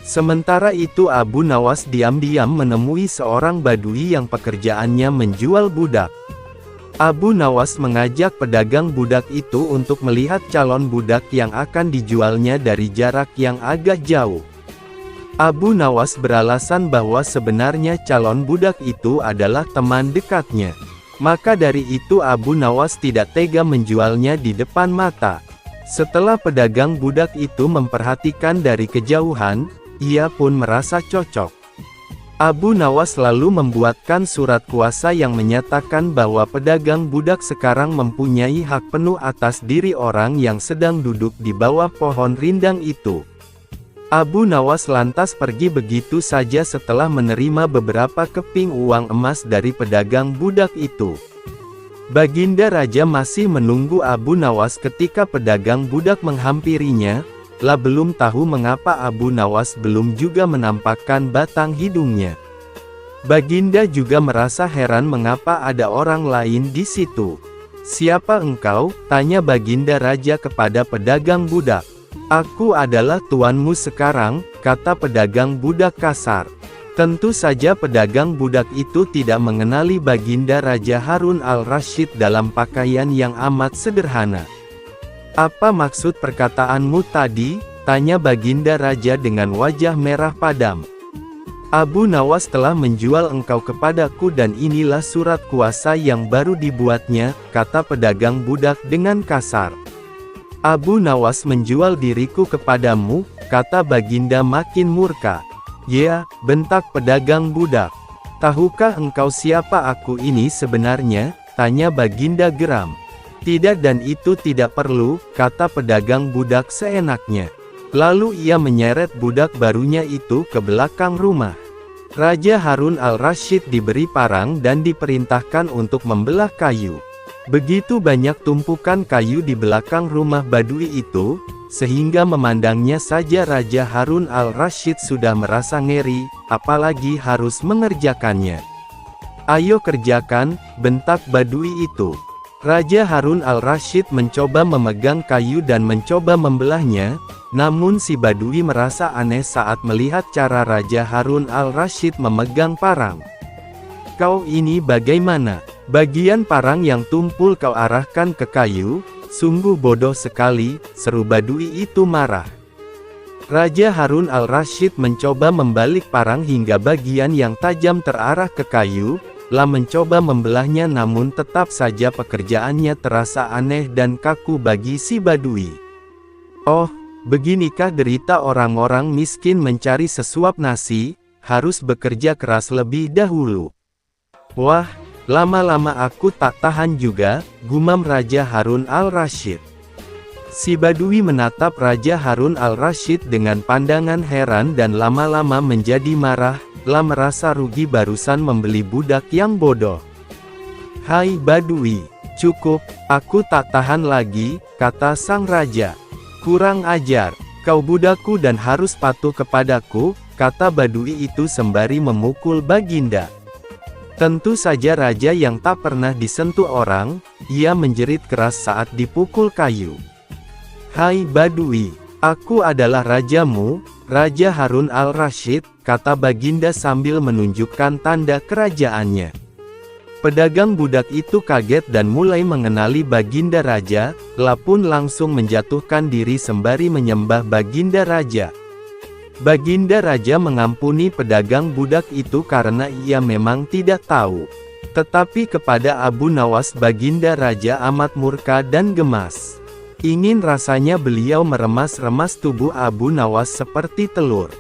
Sementara itu Abu Nawas diam-diam menemui seorang badui yang pekerjaannya menjual budak. Abu Nawas mengajak pedagang budak itu untuk melihat calon budak yang akan dijualnya dari jarak yang agak jauh. Abu Nawas beralasan bahwa sebenarnya calon budak itu adalah teman dekatnya. Maka dari itu Abu Nawas tidak tega menjualnya di depan mata. Setelah pedagang budak itu memperhatikan dari kejauhan, ia pun merasa cocok. Abu Nawas lalu membuatkan surat kuasa yang menyatakan bahwa pedagang budak sekarang mempunyai hak penuh atas diri orang yang sedang duduk di bawah pohon rindang itu. Abu Nawas lantas pergi begitu saja setelah menerima beberapa keping uang emas dari pedagang budak itu. Baginda Raja masih menunggu Abu Nawas ketika pedagang budak menghampirinya. Lah belum tahu mengapa Abu Nawas belum juga menampakkan batang hidungnya. Baginda juga merasa heran mengapa ada orang lain di situ. "Siapa engkau?" tanya Baginda Raja kepada pedagang budak. "Aku adalah tuanmu sekarang," kata pedagang budak kasar. Tentu saja pedagang budak itu tidak mengenali Baginda Raja Harun al-Rasyid dalam pakaian yang amat sederhana. "Apa maksud perkataanmu tadi?" tanya Baginda Raja dengan wajah merah padam. "Abu Nawas telah menjual engkau kepadaku dan inilah surat kuasa yang baru dibuatnya," kata pedagang budak dengan kasar. "Abu Nawas menjual diriku kepadamu," kata Baginda makin murka. "Ya," bentak pedagang budak. "Tahukah engkau siapa aku ini sebenarnya?" tanya Baginda geram. "Tidak dan itu tidak perlu," kata pedagang budak seenaknya. Lalu ia menyeret budak barunya itu ke belakang rumah. Raja Harun al-Rasyid diberi parang dan diperintahkan untuk membelah kayu. Begitu banyak tumpukan kayu di belakang rumah Badui itu, sehingga memandangnya saja Raja Harun al-Rasyid sudah merasa ngeri, apalagi harus mengerjakannya. "Ayo kerjakan," bentak Badui itu. Raja Harun al-Rasyid mencoba memegang kayu dan mencoba membelahnya, namun si Badui merasa aneh saat melihat cara Raja Harun al-Rasyid memegang parang. "Kau ini bagaimana? Bagian parang yang tumpul kau arahkan ke kayu? Sungguh bodoh sekali," seru Badui itu marah. Raja Harun al-Rasyid mencoba membalik parang hingga bagian yang tajam terarah ke kayu, lah mencoba membelahnya namun tetap saja pekerjaannya terasa aneh dan kaku bagi si Badui. "Oh, beginikah derita orang-orang miskin mencari sesuap nasi, harus bekerja keras lebih dahulu. Wah, lama-lama aku tak tahan juga," gumam Raja Harun al-Rasyid. Si Badui menatap Raja Harun al-Rasyid dengan pandangan heran dan lama-lama menjadi marah, lah merasa rugi barusan membeli budak yang bodoh. "Hai Badui, cukup, aku tak tahan lagi," kata sang raja. "Kurang ajar, kau budakku dan harus patuh kepadaku," kata Badui itu sembari memukul Baginda. Tentu saja raja yang tak pernah disentuh orang, ia menjerit keras saat dipukul kayu. "Hai Badui, aku adalah rajamu, Raja Harun al-Rasyid," kata Baginda sambil menunjukkan tanda kerajaannya. Pedagang budak itu kaget dan mulai mengenali Baginda Raja, lah pun langsung menjatuhkan diri sembari menyembah Baginda Raja. Baginda Raja mengampuni pedagang budak itu karena ia memang tidak tahu. Tetapi kepada Abu Nawas Baginda Raja amat murka dan gemas. Ingin rasanya beliau meremas-remas tubuh Abu Nawas seperti telur.